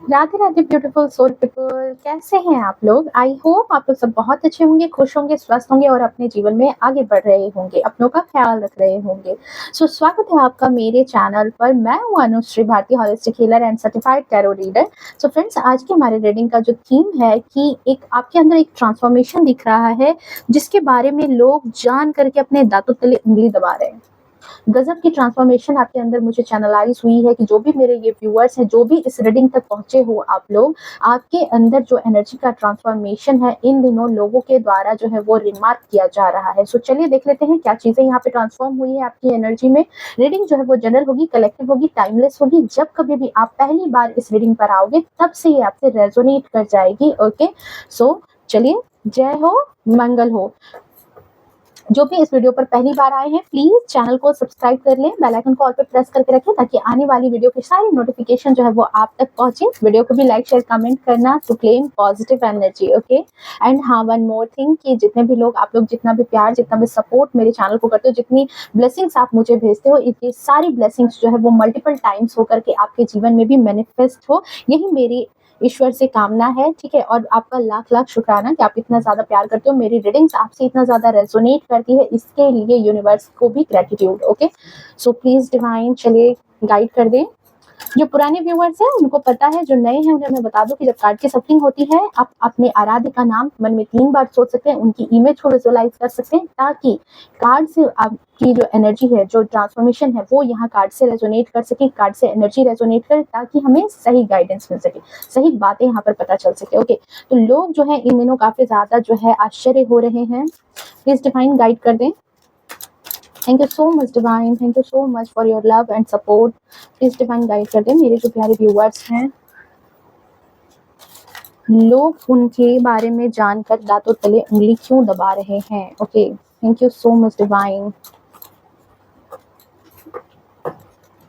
Radhe Radhe beautiful soul people, कैसे हैं आप लोग? आई होप आप लोग सब बहुत अच्छे होंगे, खुश होंगे, स्वस्थ होंगे और अपने जीवन में आगे बढ़ रहे होंगे, अपनों का ख्याल रख रहे होंगे। स्वागत है आपका मेरे चैनल पर। मैं हूँ Anushree Bharti, holistic healer and certified tarot reader. Friends, आज के हमारे रीडिंग का जो थीम है कि एक आपके अंदर एक ट्रांसफॉर्मेशन दिख रहा है, जिसके बारे में लोग जान करके अपने दांतों तले उंगली दबा रहे हैं। गजब की ट्रांसफॉर्मेशन आपके अंदर मुझे चैनलाइज हुई है कि जो भी मेरे ये व्यूअर्स हैं, जो भी इस रीडिंग तक पहुंचे हो आप लोग, आपके अंदर जो एनर्जी का ट्रांसफॉर्मेशन है इन दिनों लोगों के द्वारा जो है वो रिमार्क किया जा रहा है। चलिए देख लेते हैं क्या चीजें यहाँ पे ट्रांसफॉर्म हुई है आपकी एनर्जी में। रीडिंग जो है वो जनरल होगी, कलेक्टिव होगी, टाइमलेस होगी। जब कभी भी आप पहली बार इस रीडिंग पर आओगे तब से ये आपसे रेजोनेट कर जाएगी। ओके, चलिए, जय हो, मंगल हो। जो भी इस वीडियो पर पहली बार आए हैं, प्लीज चैनल को सब्सक्राइब कर लें, बेल आइकन को ऑल पे प्रेस करके रखें ताकि आने वाली वीडियो की सारी नोटिफिकेशन जो है वो आप तक पहुंचे। वीडियो को भी लाइक शेयर कमेंट करना to claim positive energy. Okay, and हाँ, वन मोर थिंग कि जितने भी लोग आप लोग जितना भी प्यार, जितना भी सपोर्ट मेरे चैनल को करते हो, जितनी ब्लेसिंग्स आप मुझे भेजते हो, इतनी सारी ब्लेसिंग्स जो है वो मल्टीपल टाइम्स होकर के आपके जीवन में भी मैनिफेस्ट हो, यही मेरी ईश्वर से कामना है। ठीक है, और आपका लाख लाख शुक्राना कि आप इतना ज्यादा प्यार करते हो, मेरी रीडिंग्स आपसे इतना ज्यादा रेजोनेट करती है, इसके लिए यूनिवर्स को भी ग्रेटिट्यूड। ओके, प्लीज डिवाइन चलिए गाइड कर दें। जो पुराने व्यूअर्स हैं उनको पता है, जो नए हैं उन्हें मैं बता दूं कि जब कार्ड की सफलिंग होती है, आप अपने आराध्य का नाम मन में 3 बार सोच सकते हैं, उनकी इमेज को विजुअलाइज कर सकते हैं, ताकि कार्ड से आपकी जो एनर्जी है, जो ट्रांसफॉर्मेशन है, वो यहाँ कार्ड से रेजोनेट कर सके, कार्ड से एनर्जी रेजोनेट करे, ताकि हमें सही गाइडेंस मिल सके, सही बातें यहाँ पर पता चल सके। ओके, तो लोग जो है इन दिनों काफी ज्यादा जो है आश्चर्य हो रहे हैं। प्लीज डिवाइन गाइड कर दें। Thank you so much divine, thank you so much for your love and support. Please divine guide कर दें मेरे जो प्यारे व्यूअर्स हैं। लोग उनके बारे में जानकर दांतों तले उंगली क्यों दबा रहे हैं? Okay, thank you so much divine.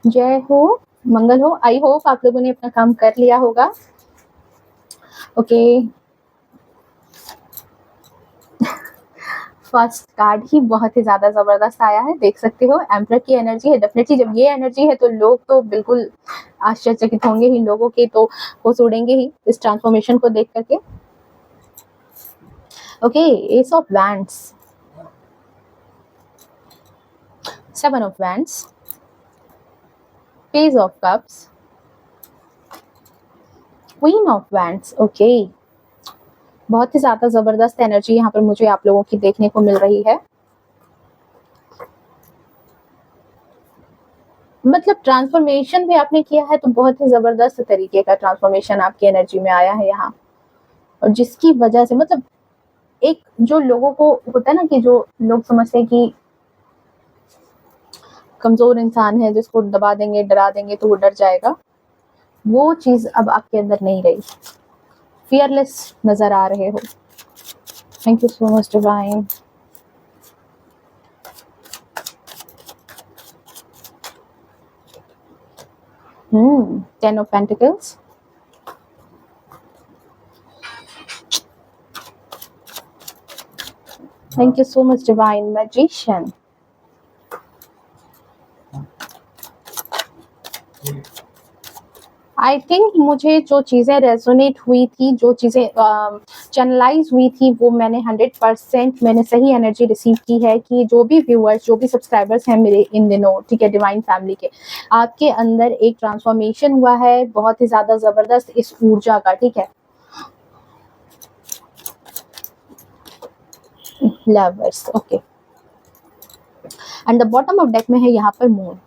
जय हो, मंगल हो। आई होप आप लोगों ने अपना काम कर लिया होगा। ओके, फर्स्ट कार्ड ही बहुत ही ज्यादा जबरदस्त आया है, देख सकते हो, एम्परर की एनर्जी है। डेफिनेटली जब ये एनर्जी है तो लोग तो बिल्कुल आश्चर्यचकित होंगे ही, लोगों के तो होश उड़ेंगे ही इस ट्रांसफॉर्मेशन को देख करके। Okay, S of wands, 7 of wands, page of cups, queen of wands. Okay, बहुत ही ज्यादा जबरदस्त एनर्जी यहाँ पर मुझे आप लोगों की देखने को मिल रही है। मतलब ट्रांसफॉर्मेशन भी आपने किया है तो बहुत ही जबरदस्त तरीके का ट्रांसफॉर्मेशन आपकी एनर्जी में आया है यहाँ, और जिसकी वजह से मतलब एक जो लोगों को होता है ना कि जो लोग समझते हैं कि कमजोर इंसान है, जिसको दबा देंगे, डरा देंगे तो वो डर जाएगा, वो चीज अब आपके अंदर नहीं रही। फियरलेस नजर आ रहे हो। Thank you so much divine. Ten of Pentacles, thank you so much divine magician, I think मुझे जो चीज़ें रेजोनेट हुई थी, जो चीज़ें चैनलाइज हुई थी, वो मैंने 100% मैंने सही एनर्जी रिसीव की है कि जो भी व्यूअर्स, जो भी सब्सक्राइबर्स हैं मेरे इन दिनों, ठीक है, डिवाइन फैमिली के, आपके अंदर एक ट्रांसफॉर्मेशन हुआ है बहुत ही ज़्यादा ज़बरदस्त इस ऊर्जा का। ठीक है, lovers. Okay, and the bottom of deck में है यहाँ पर मून।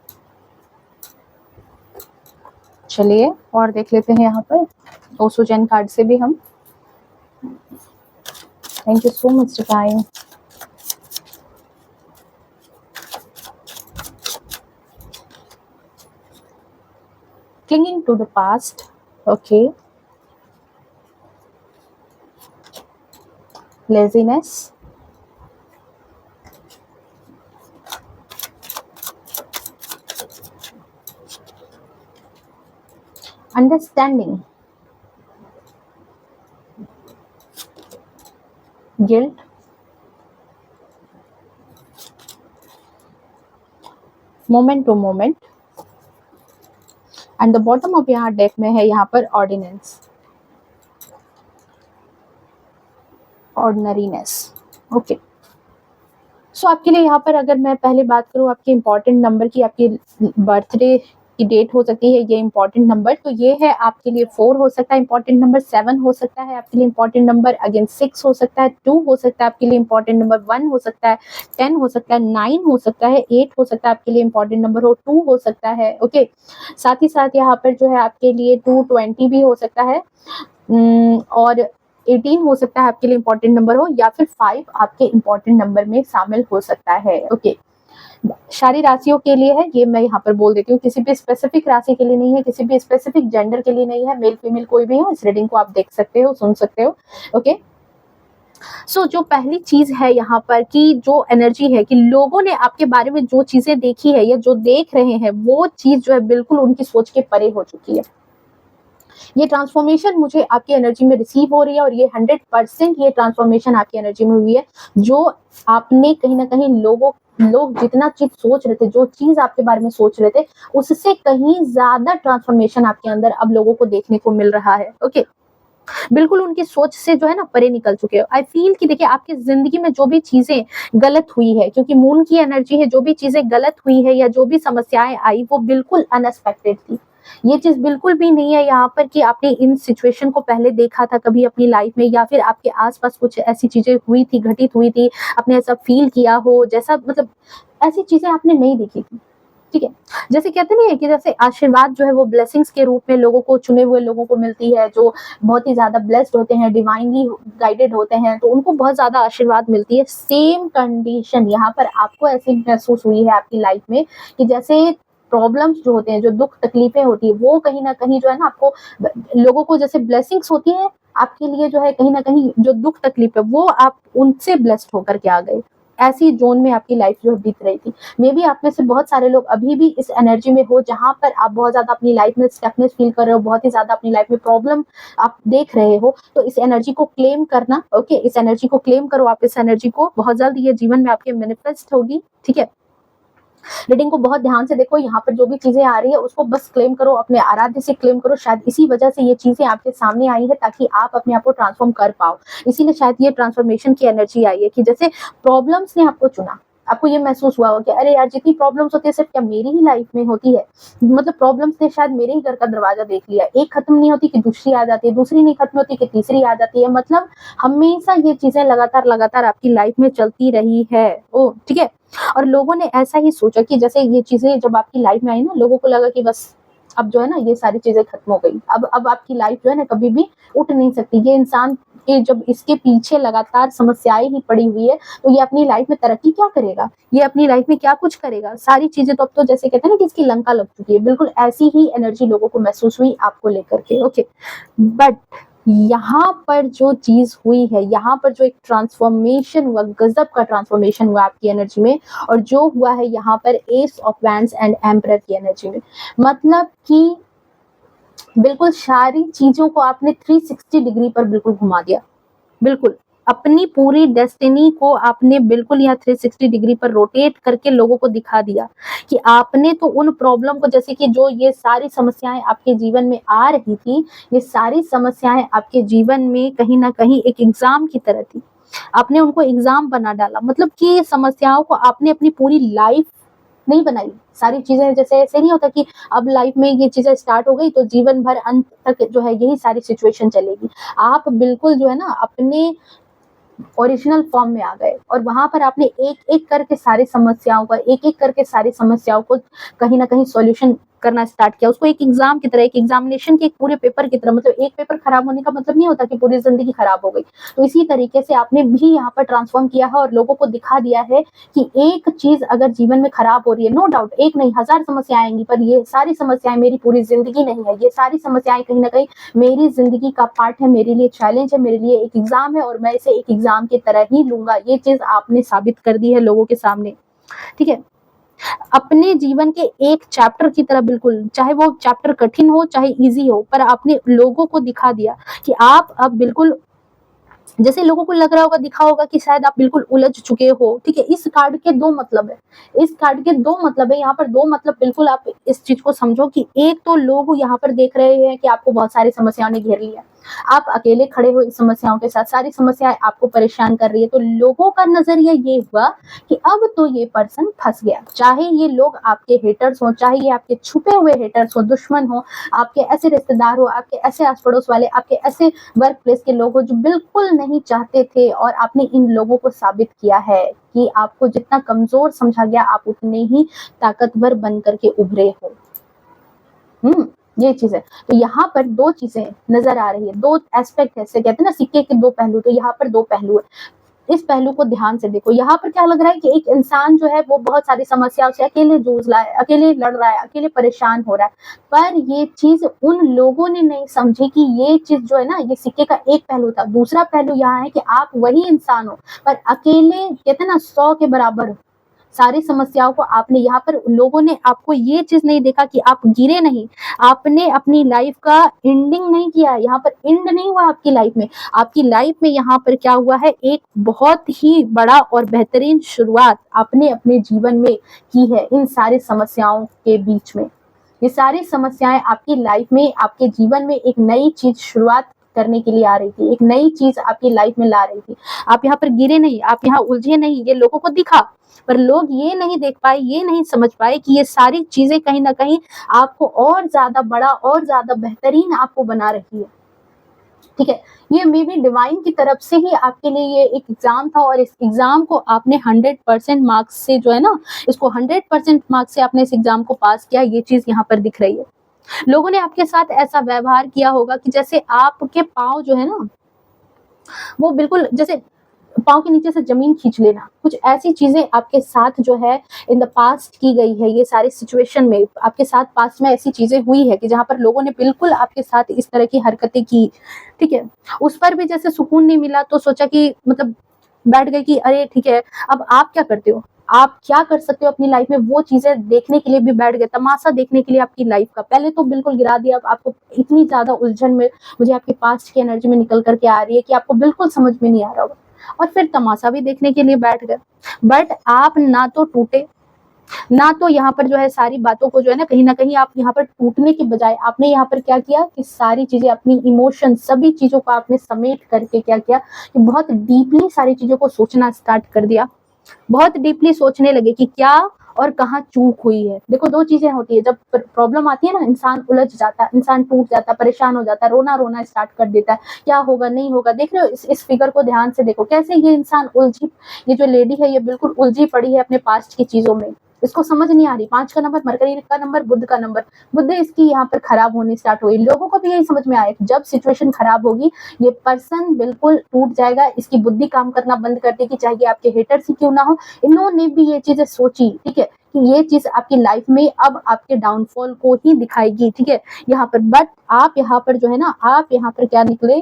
चलिए और देख लेते हैं यहाँ पर ओसोजन कार्ड से भी हम। Thank you so much divine. Clinging to the past. Okay, laziness, understanding, guilt, moment to moment, and the bottom of यहाँ डेक में है यहाँ पर ऑर्डिनेंस, ऑर्डिनरीनेस। ओके, सो आपके लिए यहाँ पर अगर मैं पहले बात करूँ आपके इंपॉर्टेंट नंबर की, आपकी बर्थडे की डेट हो सकती है ये इंपॉर्टेंट नंबर, तो ये है आपके लिए 4 हो सकता है इंपॉर्टेंट नंबर, 7 हो सकता है आपके लिए इंपॉर्टेंट नंबर, अगेन 6 हो सकता है, 2 हो सकता है आपके लिए इंपॉर्टेंट नंबर, 1 हो सकता है, 10 हो सकता है, 9 हो सकता है, 8 हो सकता है आपके लिए इंपॉर्टेंट नंबर हो, 2 हो सकता है। ओके, साथ ही साथ यहाँ पर जो है आपके लिए 220 भी हो सकता है, और 18 हो सकता है आपके लिए इंपॉर्टेंट नंबर हो, या फिर 5 आपके इंपॉर्टेंट नंबर में शामिल हो सकता है। ओके, सारी राशियों के लिए है ये, मैं यहाँ पर बोल देती हूँ, किसी भी स्पेसिफिक राशि के लिए नहीं है, किसी भी स्पेसिफिक जेंडर के लिए नहीं है, मेल फीमेल कोई भी हो इस रीडिंग को आप देख सकते हो, सुन सकते हो। ओके, सो जो पहली चीज है यहाँ पर कि जो एनर्जी है कि लोगों ने आपके बारे में जो चीजें देखी है या जो देख रहे हैं वो चीज जो है बिल्कुल उनकी सोच के परे हो चुकी है। ये ट्रांसफॉर्मेशन मुझे आपकी एनर्जी में रिसीव हो रही है, और ये 100% ये ट्रांसफॉर्मेशन आपकी एनर्जी में हुई है। जो आपने कहीं ना कहीं लोग जितना चीज सोच रहे थे, जो चीज आपके बारे में सोच रहे थे, उससे कहीं ज्यादा ट्रांसफॉर्मेशन आपके अंदर अब लोगों को देखने को मिल रहा है। ओके, बिल्कुल उनकी सोच से जो है ना परे निकल चुके हो। आई फील कि देखिए आपकी जिंदगी में जो भी चीजें गलत हुई है, क्योंकि मून की एनर्जी है, जो भी चीजें गलत हुई है या जो भी समस्याएं आई वो बिल्कुल अनएक्सपेक्टेड थी। ये चीज बिल्कुल भी नहीं है यहाँ पर कि आपने इन सिचुएशन को पहले देखा था कभी अपनी लाइफ में, या फिर आपके आसपास कुछ ऐसी चीजें हुई थी, घटित हुई थी, आपने ऐसा फील किया हो, जैसा मतलब ऐसी चीजें आपने नहीं देखी थी। ठीक है, जैसे कहते नहीं है कि जैसे आशीर्वाद जो है वो ब्लेसिंग्स के रूप में लोगों को, चुने हुए लोगों को मिलती है, जो बहुत ही ज्यादा ब्लेस्ड होते हैं, डिवाइनली गाइडेड होते हैं, तो उनको बहुत ज्यादा आशीर्वाद मिलती है। सेम कंडीशन यहाँ पर आपको ऐसी महसूस हुई है आपकी लाइफ में कि जैसे प्रॉब्लम्स जो होते हैं, जो दुख तकलीफें होती है, वो कहीं ना कहीं जो है ना आपको, लोगों को जैसे ब्लेसिंग्स होती है, आपके लिए जो है कहीं ना कहीं जो दुख तकलीफ है वो आप उनसे ब्लेस्ड होकर के आ गए। ऐसी जोन में आपकी लाइफ जो बीत रही थी। मे बी आप में से बहुत सारे लोग अभी भी इस एनर्जी में हो जहां पर आप बहुत ज्यादा अपनी लाइफ में स्टकनेस फील कर रहे हो, बहुत ही ज्यादा अपनी लाइफ में प्रॉब्लम आप देख रहे हो, तो इस एनर्जी को क्लेम करना। ओके, इस एनर्जी को क्लेम करो, आप इस एनर्जी को, बहुत जल्द ये जीवन में आपके मैनिफेस्ट होगी। ठीक है, रीडिंग को बहुत ध्यान से देखो, यहाँ पर जो भी चीजें आ रही है उसको बस क्लेम करो, अपने आराध्य से क्लेम करो। शायद इसी वजह से ये चीजें आपके सामने आई है, ताकि आप अपने आप को ट्रांसफॉर्म कर पाओ। इसीलिए शायद ये ट्रांसफॉर्मेशन की एनर्जी आई है कि जैसे प्रॉब्लम्स ने आपको चुना, आपको ये महसूस हुआ हो कि अरे यार जितनी प्रॉब्लम्स होती है सिर्फ क्या मेरी ही लाइफ में होती है, मतलब प्रॉब्लम्स ने शायद मेरे ही घर का दरवाजा देख लिया, एक खत्म नहीं होती कि दूसरी आ जाती है, दूसरी नहीं खत्म होती कि तीसरी आ जाती है, मतलब हमेशा ये चीजें लगातार लगातार आपकी लाइफ में चलती रही है। ओ ठीक है, और लोगों ने ऐसा ही सोचा कि जैसे ये चीजें जब आपकी लाइफ में आई ना, लोगों को लगा कि बस अब जो है ना ये सारी चीजें खत्म हो गई, अब आपकी लाइफ जो है ना कभी भी उठ नहीं सकती। ये इंसान के जब इसके पीछे लगातार समस्याएं ही पड़ी हुई है, तो ये अपनी लाइफ में तरक्की क्या करेगा, ये अपनी लाइफ में क्या कुछ करेगा, सारी चीजें तो अब तो जैसे कहते हैं ना कि इसकी लंका लग चुकी है। बिल्कुल ऐसी ही एनर्जी लोगों को महसूस हुई आपको लेकर के। ओके, बट यहाँ पर जो चीज हुई है, यहाँ पर जो एक ट्रांसफॉर्मेशन हुआ, गजब का ट्रांसफॉर्मेशन हुआ आपकी एनर्जी में, और जो हुआ है यहाँ पर S of wands and emperor की एनर्जी में, मतलब कि बिल्कुल सारी चीजों को आपने 360 डिग्री पर बिल्कुल घुमा दिया। बिल्कुल अपनी पूरी डेस्टिनी को आपने बिल्कुल यहाँ 360 डिग्री पर रोटेट करके लोगों को दिखा दिया कि आपने तो उन प्रॉब्लम को, जैसे कि जो ये सारी समस्याएं आपके जीवन में आ रही थी, ये सारी समस्याएं आपके जीवन में कहीं ना कहीं एक एग्जाम की तरह थी, आपने उनको एग्जाम बना डाला। मतलब कि समस्याओं को आपने अपनी पूरी लाइफ नहीं बनाई। सारी चीजें जैसे ऐसे नहीं होता कि अब लाइफ में ये चीजें स्टार्ट हो गई तो जीवन भर अंत तक जो है यही सारी सिचुएशन चलेगी। आप बिल्कुल जो है ना अपने ओरिजिनल फॉर्म में आ गए, और वहां पर आपने एक एक करके सारी समस्याओं का, एक एक करके सारी समस्याओं को कहीं ना कहीं सॉल्यूशन करना स्टार्ट किया। उसको एक एग्जाम की तरह, एक एग्जामिनेशन के एक पूरे पेपर की तरह, मतलब एक पेपर खराब होने का मतलब नहीं होता कि पूरी जिंदगी खराब हो गई। तो इसी तरीके से आपने भी यहाँ पर ट्रांसफॉर्म किया है और लोगों को दिखा दिया है कि एक चीज अगर जीवन में खराब हो रही है, नो डाउट एक नहीं 1000 समस्याएं आएंगी, पर ये सारी समस्याएं मेरी पूरी जिंदगी नहीं है। ये सारी समस्याएं कहीं ना कहीं मेरी जिंदगी का पार्ट है, मेरे लिए चैलेंज है, मेरे लिए एक एग्जाम है, और मैं इसे एक एग्जाम की तरह ही लूंगा। ये चीज आपने साबित कर दी है लोगों के सामने। ठीक है, अपने जीवन के एक चैप्टर की तरह, बिल्कुल चाहे वो चैप्टर कठिन हो चाहे इजी हो, पर आपने लोगों को दिखा दिया कि आप अब बिल्कुल जैसे लोगों को लग रहा होगा, दिखा होगा कि शायद आप बिल्कुल उलझ चुके हो, ठीक है। इस कार्ड के 2 मतलब है, इस कार्ड के 2 मतलब है, यहाँ पर 2 मतलब बिल्कुल आप इस चीज़ को समझो कि एक तो लोग यहाँ पर देख रहे हैं कि आपको बहुत सारी समस्याओं ने घेर लिया। आप अकेले खड़े हो इस समस्याओं के साथ, सारी समस्याएँ आपको परेशान कर रही है। तो लोगों का नज़रिया ये हुआ कि अब तो ये पर्सन फँस गया। चाहे ये लोग आपके हेटर्स हों, चाहे ये आपके छुपे हुए हेटर्स हों, दुश्मन हों, आपके ऐसे रिश्तेदार हो, आपके ऐसे आस-पड़ोस वाले, आपके ऐसे वर्क प्लेस के लोग हो जो बिल्कुल नहीं चाहते थे, और आपने इन लोगों को साबित किया है कि आपको जितना कमजोर समझा गया आप उतने ही ताकतवर बन करके उभरे हो। ये चीज है। तो यहाँ पर 2 चीजें नजर आ रही है, 2 एस्पेक्ट है, कहते हैं ना सिक्के के 2 पहलू, तो यहाँ पर 2 पहलू है। इस पहलू को ध्यान से देखो। यहाँ पर क्या लग रहा है कि एक इंसान जो है वो बहुत सारी समस्याओं से अकेले जूझ रहा है, अकेले लड़ रहा है, अकेले परेशान हो रहा है। पर ये चीज उन लोगों ने नहीं समझी कि ये चीज जो है ना, ये सिक्के का एक पहलू था। दूसरा पहलू यहाँ है कि आप वही इंसान हो, पर अकेले कहते हैं ना 100 के बराबर हो। सारी समस्याओं को आपने, यहाँ पर लोगों ने आपको ये चीज नहीं देखा कि आप गिरे नहीं, आपने अपनी लाइफ का एंडिंग नहीं किया है। यहाँ पर एंड नहीं हुआ आपकी लाइफ में, आपकी लाइफ में यहाँ पर क्या हुआ है, एक बहुत ही बड़ा और बेहतरीन शुरुआत आपने अपने जीवन में की है इन सारी समस्याओं के बीच में। ये सारी समस्याएं आपकी लाइफ में, आपके जीवन में एक नई चीज शुरुआत करने के लिए आ रही थी, एक नई चीज आपकी लाइफ में ला रही थी। आप यहाँ पर गिरे नहीं, आप यहाँ उलझे नहीं। ये लोगों को दिखा, पर लोग ये नहीं देख पाए, ये नहीं समझ पाए कि ये सारी चीजें कहीं ना कहीं आपको और ज्यादा बड़ा, और ज्यादा बेहतरीन आपको बना रही है, ठीक है। ये मे बी डिवाइन की तरफ से ही आपके लिए ये एक एग्जाम था, और इस एग्जाम को आपने 100% मार्क्स से जो है ना, इसको 100% मार्क्स से आपने इस एग्जाम को पास किया। ये चीज यहाँ पर दिख रही है। लोगों ने आपके साथ ऐसा व्यवहार किया होगा कि जैसे आपके पाँव जो है ना, वो बिल्कुल जैसे पाँव के नीचे से जमीन खींच लेना, कुछ ऐसी चीजें आपके साथ जो है इन द पास्ट की गई है। ये सारी सिचुएशन में आपके साथ पास्ट में ऐसी चीजें हुई है कि जहां पर लोगों ने बिल्कुल आपके साथ इस तरह की हरकतें की, ठीक है। उस पर भी जैसे सुकून नहीं मिला तो सोचा कि मतलब बैठ गए कि अरे ठीक है। अब आप क्या करते हो, आप क्या कर सकते हो अपनी लाइफ में, वो चीजें देखने के लिए भी बैठ गए, तमाशा देखने के लिए आपकी लाइफ का। पहले तो बिल्कुल गिरा दिया, अब आपको इतनी ज्यादा उलझन में मुझे आपके पास्ट की एनर्जी में निकल करके आ रही है कि आपको बिल्कुल समझ में नहीं आ रहा होगा, और फिर तमाशा भी देखने के लिए बैठ गए। बट आप ना तो टूटे, ना तो यहाँ पर जो है सारी बातों को जो है ना कहीं आप यहाँ पर टूटने के बजाय आपने यहाँ पर क्या किया कि सारी चीजें, अपनी इमोशन, सभी चीजों को आपने समेट करके क्या किया कि बहुत डीपली सारी चीजों को सोचना स्टार्ट कर दिया। बहुत डीपली सोचने लगे कि क्या और कहाँ चूक हुई है। देखो 2 चीजें होती है, जब प्रॉब्लम आती है ना, इंसान उलझ जाता है, इंसान टूट जाता है, परेशान हो जाता है, रोना रोना स्टार्ट कर देता है, क्या होगा नहीं होगा। देख रहे हो इस फिगर को ध्यान से देखो, कैसे ये इंसान उलझी, ये जो लेडी है ये बिल्कुल उलझी पड़ी है अपने पास्ट की चीजों में, इसको समझ नहीं आ रही। 5 का नंबर, मरकरी का नंबर, बुध का नंबर, बुध इसकी यहाँ पर खराब होनी स्टार्ट हुई। लोगों को भी यही समझ में आया कि जब सिचुएशन खराब होगी ये पर्सन बिल्कुल टूट जाएगा, इसकी बुद्धि काम करना बंद कर देगी, चाहे आपके हेटर्स ही क्यों ना हो। इन्होंने भी ये चीजें सोची, ठीक है, कि ये चीज आपकी लाइफ में अब आपके डाउनफॉल को ही दिखाएगी, ठीक है यहाँ पर। बट आप यहाँ पर जो है ना, आप यहाँ पर क्या निकले,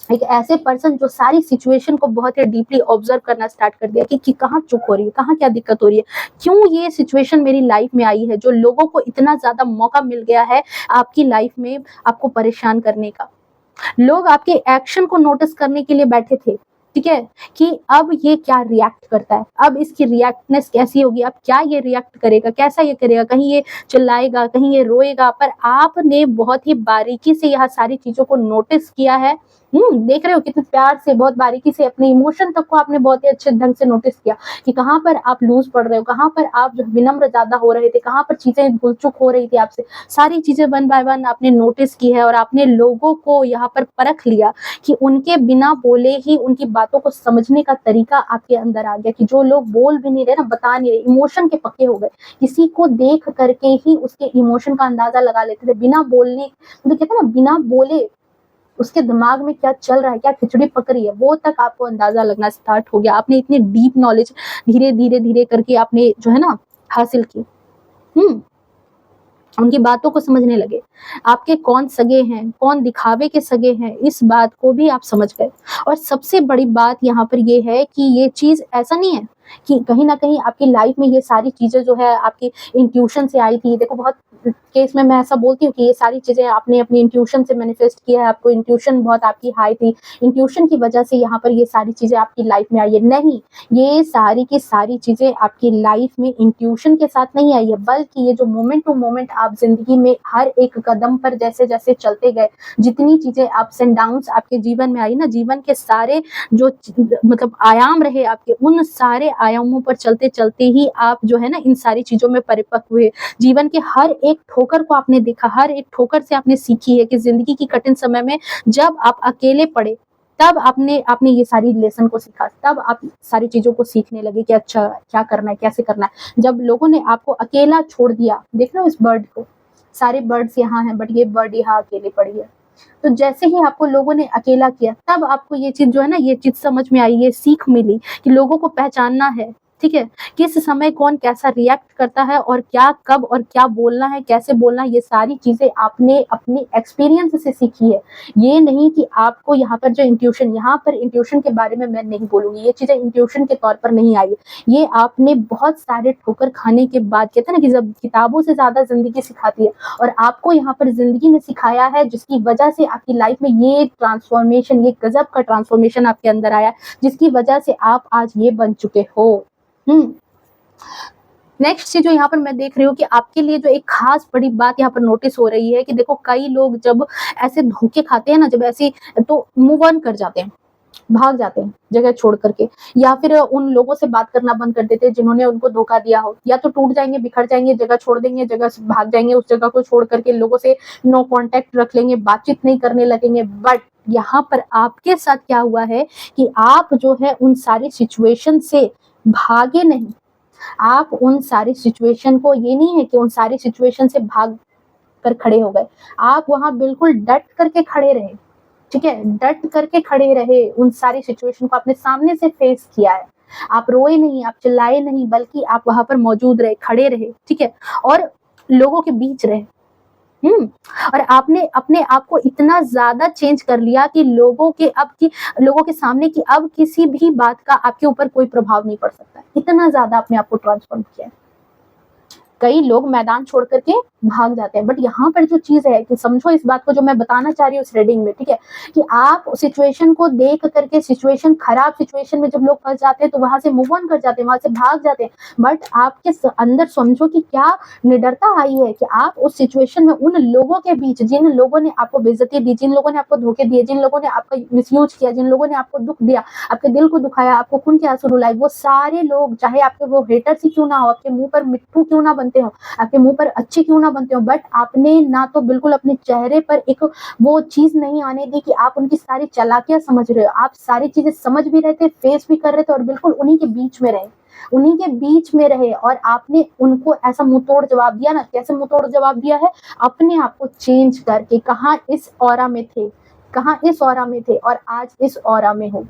एक ऐसे पर्सन जो सारी सिचुएशन को बहुत ही डीपली ऑब्जर्व करना स्टार्ट कर दिया कि कहाँ चुक हो रही है, कहाँ क्या दिक्कत हो रही है, क्यों ये सिचुएशन मेरी लाइफ में आई है, जो लोगों को इतना ज्यादा मौका मिल गया है आपकी लाइफ में आपको परेशान करने का। लोग आपके एक्शन को नोटिस करने के लिए बैठे थे, ठीक है, कि अब ये क्या रिएक्ट करता है, अब इसकी रिएक्टनेस कैसी होगी, अब क्या ये रिएक्ट करेगा, कैसा ये करेगा, कहीं ये चिल्लाएगा, कहीं ये रोएगा। पर आपने बहुत ही बारीकी से यह सारी चीजों को नोटिस किया है। देख रहे हो कितने प्यार से, बहुत बारीकी से अपने इमोशन तक को आपने बहुत ही अच्छे ढंग से नोटिस किया कि कहाँ पर आप लूज पड़ रहे हो, कहाँ पर आप जो विनम्र ज्यादा हो रहे थे, कहाँ पर चीजें भूल चुक हो रही थी आपसे। सारी चीजें वन बाय वन आपने नोटिस की है, और आपने लोगों को यहाँ पर परख लिया कि उनके बिना बोले ही उनकी बातों को समझने का तरीका आपके अंदर आ गया, कि जो लोग बोल भी नहीं रहे ना, बता नहीं रहे, इमोशन के पक्के हो गए। किसी को देख करके ही उसके इमोशन का अंदाजा लगा लेते थे, बिना बोलने, तो कहते हैं ना बिना बोले उसके दिमाग में क्या चल रहा है, क्या खिचड़ी पक रही है, वो तक आपको अंदाजा लगना स्टार्ट हो गया। आपने इतनी डीप नॉलेज धीरे धीरे धीरे करके आपने जो है ना हासिल की। उनकी बातों को समझने लगे, आपके कौन सगे हैं, कौन दिखावे के सगे हैं, इस बात को भी आप समझ गए। और सबसे बड़ी बात यहाँ पर ये है कि ये चीज ऐसा नहीं है कि कहीं ना कहीं आपकी लाइफ में ये सारी चीजें जो है आपकी इंट्यूशन से आई थी। देखो बहुत केस में मैं ऐसा बोलती हूँ कि ये सारी चीज़ें आपने अपनी इंट्यूशन से मैनिफेस्ट किया है, आपको इंट्यूशन बहुत आपकी हाई थी, इंट्यूशन की वजह से यहाँ पर ये सारी चीज़ें आपकी लाइफ में आई है। नहीं, ये सारी की सारी चीज़ें आपकी लाइफ में इंट्यूशन के साथ नहीं आई है, बल्कि ये जो मोमेंट टू मोमेंट आप ज़िंदगी में हर एक कदम पर जैसे-जैसे चलते गए, जितनी चीज़ें अप्स एंड डाउन्स आपके जीवन में आई ना, जीवन के सारे जो मतलब आयाम रहे आपके, उन सारे आयामों पर चलते-चलते ही आप जो है ना इन सारी चीज़ों में परिपक्व हुए। जीवन के हर एक ठोकर को आपने देखा, हर एक ठोकर से आपने सीखी है कि ज़िंदगी की कठिन समय में जब आप अकेले पड़े, तब आपने आपने ये सारी लेसन को सीखा, तब आप सारी चीज़ों को सीखने लगे कि अच्छा क्या करना है, कैसे करना है। जब लोगों ने आपको अकेला छोड़ दिया, देख रहे हो इस बर्ड को, सारे बर्ड्स यहाँ हैं बट ये बर्ड यहाँ अकेले पड़ी है। तो जैसे ही आपको लोगों ने अकेला किया, तब आपको ये चीज़ जो है ना, ये चीज़ समझ में आई, ये सीख मिली कि लोगों को पहचानना है, ठीक है? किस समय कौन कैसा रिएक्ट करता है और क्या, कब और क्या बोलना है, कैसे बोलना है, ये सारी चीज़ें आपने अपनी एक्सपीरियंस से सीखी है। ये नहीं कि आपको यहाँ पर जो यहाँ पर इंट्यूशन के बारे में मैं नहीं बोलूँगी, ये चीज़ें इंट्यूशन के तौर पर नहीं आई है। ये आपने बहुत सारे ठोकर खाने के बाद, कहते हैं ना कि जब किताबों से ज़्यादा ज़िंदगी सिखाती है, और आपको यहाँ पर ज़िंदगी ने सिखाया है, जिसकी वजह से आपकी लाइफ में ये ट्रांसफॉर्मेशन, ये गज़ब का ट्रांसफॉर्मेशन आपके अंदर आया, जिसकी वजह से आप आज ये बन चुके हो। नेक्स्ट चीज़ जो यहाँ पर मैं देख रही हूँ कि आपके लिए जो एक खास बड़ी बात यहाँ पर नोटिस हो रही है कि देखो, कई लोग जब ऐसे धोखे खाते हैं ना, जब ऐसे, तो मूव ऑन कर जाते हैं, भाग जाते हैं जगह छोड़ करके, या फिर उन लोगों से बात करना बंद कर देते हैं जिन्होंने उनको धोखा दिया हो, या तो टूट जाएंगे, बिखर जाएंगे, जगह छोड़ देंगे, जगह से भाग जाएंगे, उस जगह को छोड़ करके लोगों से नो कांटेक्ट रख लेंगे, बातचीत नहीं करने लगेंगे। बट यहाँ पर आपके साथ क्या हुआ है कि आप जो है उन सारी सिचुएशन से भागे नहीं, आप उन सारी सिचुएशन को, ये नहीं है कि उन सारी सिचुएशन से भाग कर खड़े हो गए, आप वहां बिल्कुल डट करके खड़े रहे, ठीक है? डट करके खड़े रहे, उन सारी सिचुएशन को आपने सामने से फेस किया है, आप रोए नहीं, आप चिल्लाए नहीं, बल्कि आप वहां पर मौजूद रहे, खड़े रहे, ठीक है? और लोगों के बीच रहे। और आपने अपने आप को इतना ज्यादा चेंज कर लिया कि लोगों के सामने की अब किसी भी बात का आपके ऊपर कोई प्रभाव नहीं पड़ सकता। इतना ज्यादा अपने आप को ट्रांसफॉर्म किया है। कई लोग मैदान छोड़ करके भाग जाते हैं, बट यहाँ पर जो चीज है कि समझो इस बात को, जो मैं बताना चाह रही हूँ इस रीडिंग में, ठीक है, कि आप सिचुएशन को देख करके, खराब सिचुएशन में जब लोग फंस जाते हैं तो वहां से मूव ऑन कर जाते हैं, वहां से भाग जाते हैं, बट आपके अंदर समझो कि क्या निडरता आई है कि आप उस सिचुएशन में उन लोगों के बीच, जिन लोगों ने आपको बेइज्जती दी, जिन लोगों ने आपको धोखे दिए, जिन लोगों ने आपका मिसयूज किया, जिन लोगों ने आपको दुख दिया, आपके दिल को दुखाया, आपको खून के आंसू रुलाए, वो सारे लोग, चाहे आपके वो हेटर्स ही क्यों ना हो, आपके मुंह पर मिट्टू क्यों ना बनते हो, आपके मुंह पर अच्छे क्यों ना बनते हो, बट आपने ना तो बिल्कुल अपने चेहरे पर एक वो चीज नहीं आने दी कि आप उनकी सारी चालाकियां समझ रहे हो, आप सारी चीजें समझ भी रहे थे, फेस भी कर रहे थे, और बिल्कुल उन्हीं के बीच में रहे, उन्हीं के बीच में रहे, और आपने उनको ऐसा मुंहतोड़ जवाब दिया ना। कैसे मुंहतोड़ जवाब दिया है? अपने आप को चेंज करके। कहाँ इस ऑरा में थे, कहाँ इस ऑरा में थे, और आज इस ऑरा में हो।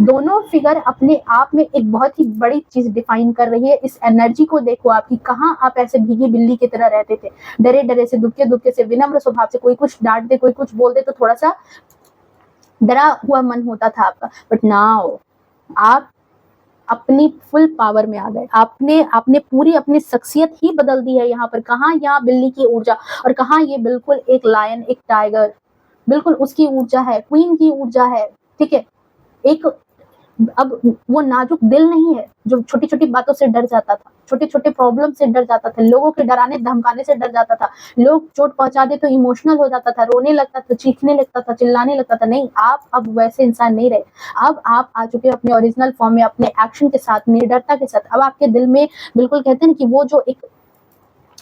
दोनों फिगर अपने आप में एक बहुत ही बड़ी चीज डिफाइन कर रही है। इस एनर्जी को देखो आपकी, कहाँ आप ऐसे भीगी बिल्ली की तरह रहते थे, डरे डरे से, दुबके दुबके से, विनम्र स्वभाव से, कोई कुछ डांट दे, कोई कुछ बोल दे तो थोड़ा सा डरा हुआ मन होता था आपका, बट नाउ आप अपनी फुल पावर में आ गए। आपने आपने पूरी अपनी शख्सियत ही बदल दी है। यहाँ पर कहाँ यहाँ बिल्ली की ऊर्जा, और कहाँ ये बिल्कुल एक लायन, एक टाइगर, बिल्कुल उसकी ऊर्जा है, क्वीन की ऊर्जा है, ठीक है? एक अब वो नाजुक दिल नहीं है जो छोटी छोटी बातों से डर जाता था, छोटे छोटे प्रॉब्लम से डर जाता था, लोगों के डराने धमकाने से डर जाता था, लोग चोट पहुंचा दे तो इमोशनल हो जाता था, रोने लगता था, चीखने लगता था, चिल्लाने लगता था। नहीं, आप अब वैसे इंसान नहीं रहे। अब आप आ चुके अपने ओरिजिनल फॉर्म में, अपने एक्शन के साथ, निडरता के साथ। अब आपके दिल में बिल्कुल, कहते हैं कि वो जो एक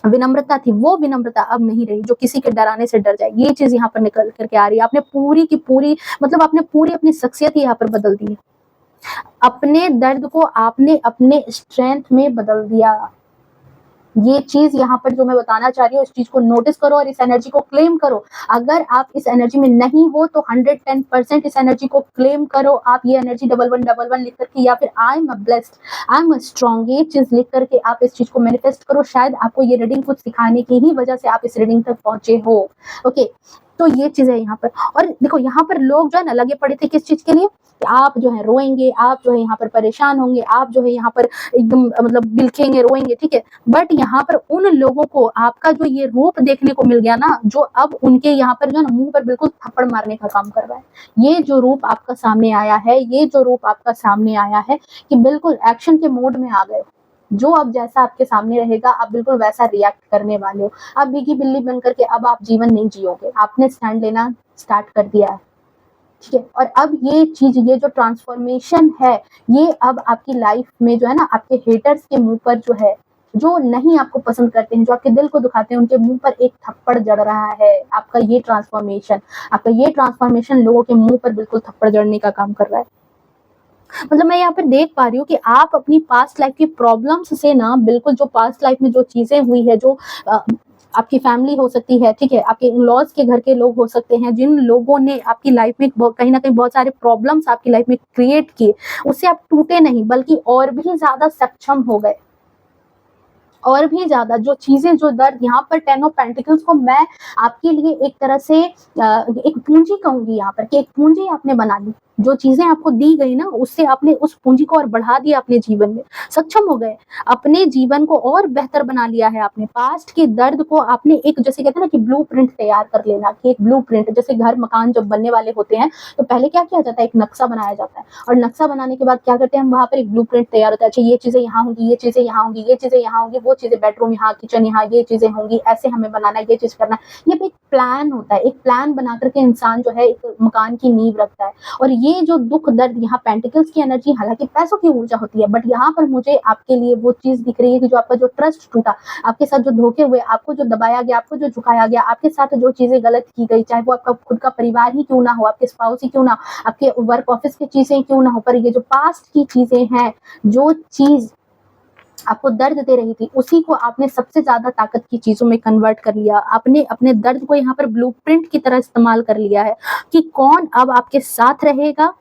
विनम्रता थी, वो विनम्रता अब नहीं रही जो किसी के डराने से डर जाए। ये चीज यहाँ पर निकल करके आ रही है। आपने पूरी की पूरी, मतलब आपने पूरी अपनी शख्सियत ही यहाँ पर बदल दी है। अपने दर्द को आपने अपने स्ट्रेंथ में बदल दिया। ये चीज यहाँ पर जो मैं बताना चाह रही हूँ, इस चीज को नोटिस करो और इस एनर्जी को क्लेम करो। अगर आप इस एनर्जी में नहीं हो तो 110% इस एनर्जी को क्लेम करो। आप ये एनर्जी 1111 लिख करके, या फिर I am blessed, I am strong, ये चीज लिख करके आप इस चीज को मैनिफेस्ट करो। शायद आपको ये रीडिंग कुछ सिखाने की ही वजह से आप इस रीडिंग तक पहुंचे हो। ओके, तो ये चीज़ है यहाँ पर। और देखो यहाँ पर लोग जो है ना लगे पड़े थे किस चीज़ के लिए, कि आप जो है रोएँगे, आप जो है यहाँ पर परेशान होंगे, आप जो है यहाँ पर एकदम मतलब बिलखेंगे, रोएँगे, ठीक है। बट यहाँ पर उन लोगों को आपका जो ये रूप देखने को मिल गया ना, जो अब उनके यहाँ पर जो है ना मुँह पर बिल्कुल थप्पड़ मारने का काम कर रहा है। ये जो रूप आपका सामने आया है, ये जो रूप आपका सामने आया है कि बिल्कुल एक्शन के मोड में आ गए हो। जो अब जैसा आपके सामने रहेगा, आप बिल्कुल वैसा रिएक्ट करने वाले हो। अब भीगी बिल्ली बन करके अब आप जीवन नहीं जियोगे, आपने स्टैंड लेना स्टार्ट कर दिया है, ठीक है। और अब ये चीज़, ये जो ट्रांसफॉर्मेशन है, ये अब आपकी लाइफ में जो है ना, आपके हेटर्स के मुँह पर जो है, जो नहीं आपको पसंद करते हैं, जो आपके दिल को दुखाते हैं, उनके मुँह पर एक थप्पड़ जड़ रहा है। आपका ये ट्रांसफॉर्मेशन लोगों के मुँह पर बिल्कुल थप्पड़ जड़ने का काम कर रहा है। मतलब मैं यहाँ पर देख पा रही हूँ कि आप अपनी पास्ट लाइफ की प्रॉब्लम्स से ना, बिल्कुल जो पास्ट लाइफ में जो चीज़ें हुई है, जो आपकी फैमिली हो सकती है, ठीक है, आपके इन-लॉज़ के घर के लोग हो सकते हैं, जिन लोगों ने आपकी लाइफ में कहीं न कहीं बहुत सारे प्रॉब्लम्स आपकी लाइफ में क्रिएट किए, उससे आप टूटे नहीं बल्कि और भी ज़्यादा सक्षम हो गए। और भी ज़्यादा जो चीज़ें, जो दर्द, यहाँ पर 10 ऑफ पेंटिकल्स को मैं आपके लिए एक तरह से एक पूंजी कहूँगी यहाँ पर, कि एक पूंजी आपने बना ली। जो चीज़ें आपको दी गई ना, उससे आपने उस पूंजी को और बढ़ा दिया अपने जीवन में, सक्षम हो गए। अपने जीवन को और बेहतर बना लिया है आपने। पास्ट के दर्द को आपने एक, जैसे कहते हैं ना कि ब्लूप्रिंट तैयार कर लेना, कि एक ब्लूप्रिंट, जैसे घर मकान जब बनने वाले होते हैं तो पहले क्या किया जाता है, एक नक्शा बनाया जाता है, और नक्शा बनाने के बाद क्या करते हैं हम, वहाँ पर एक ब्लूप्रिंट तैयार होता है। अच्छा, ये चीज़ें यहाँ होंगी, ये चीज़ें यहाँ होंगी, ये चीज़ें यहाँ होंगी, वो चीज़ें बेडरूम यहाँ, किचन यहाँ, ये चीज़ें होंगी, ऐसे हमें बनाना है, ये चीज़ करना है। ये भी एक प्लान होता है। एक प्लान बना करके इंसान जो है एक मकान की नींव रखता है। और ये जो दुख दर्द, यहाँ पेंटिकल्स की एनर्जी, हालांकि पैसों की ऊर्जा होती है, बट यहाँ पर मुझे आपके लिए वो चीज़ दिख रही है कि जो आपका जो ट्रस्ट टूटा, आपके साथ जो धोखे हुए, आपको जो दबाया गया, आपको जो झुकाया गया, आपके साथ जो चीज़ें गलत की गई, चाहे वो आपका खुद का परिवार ही क्यों ना हो, आपके स्पाउस ही क्यों ना हो, आपके वर्क ऑफिस की चीज़ें क्यों ना हो, पर ये जो पास्ट की चीज़ें हैं, जो चीज़ आपको दर्द दे रही थी, उसी को आपने सबसे ज़्यादा ताकत की चीज़ों में कन्वर्ट कर लिया। आपने अपने दर्द को यहाँ पर ब्लूप्रिंट की तरह इस्तेमाल कर लिया है कि कौन अब आपके साथ रहेगा,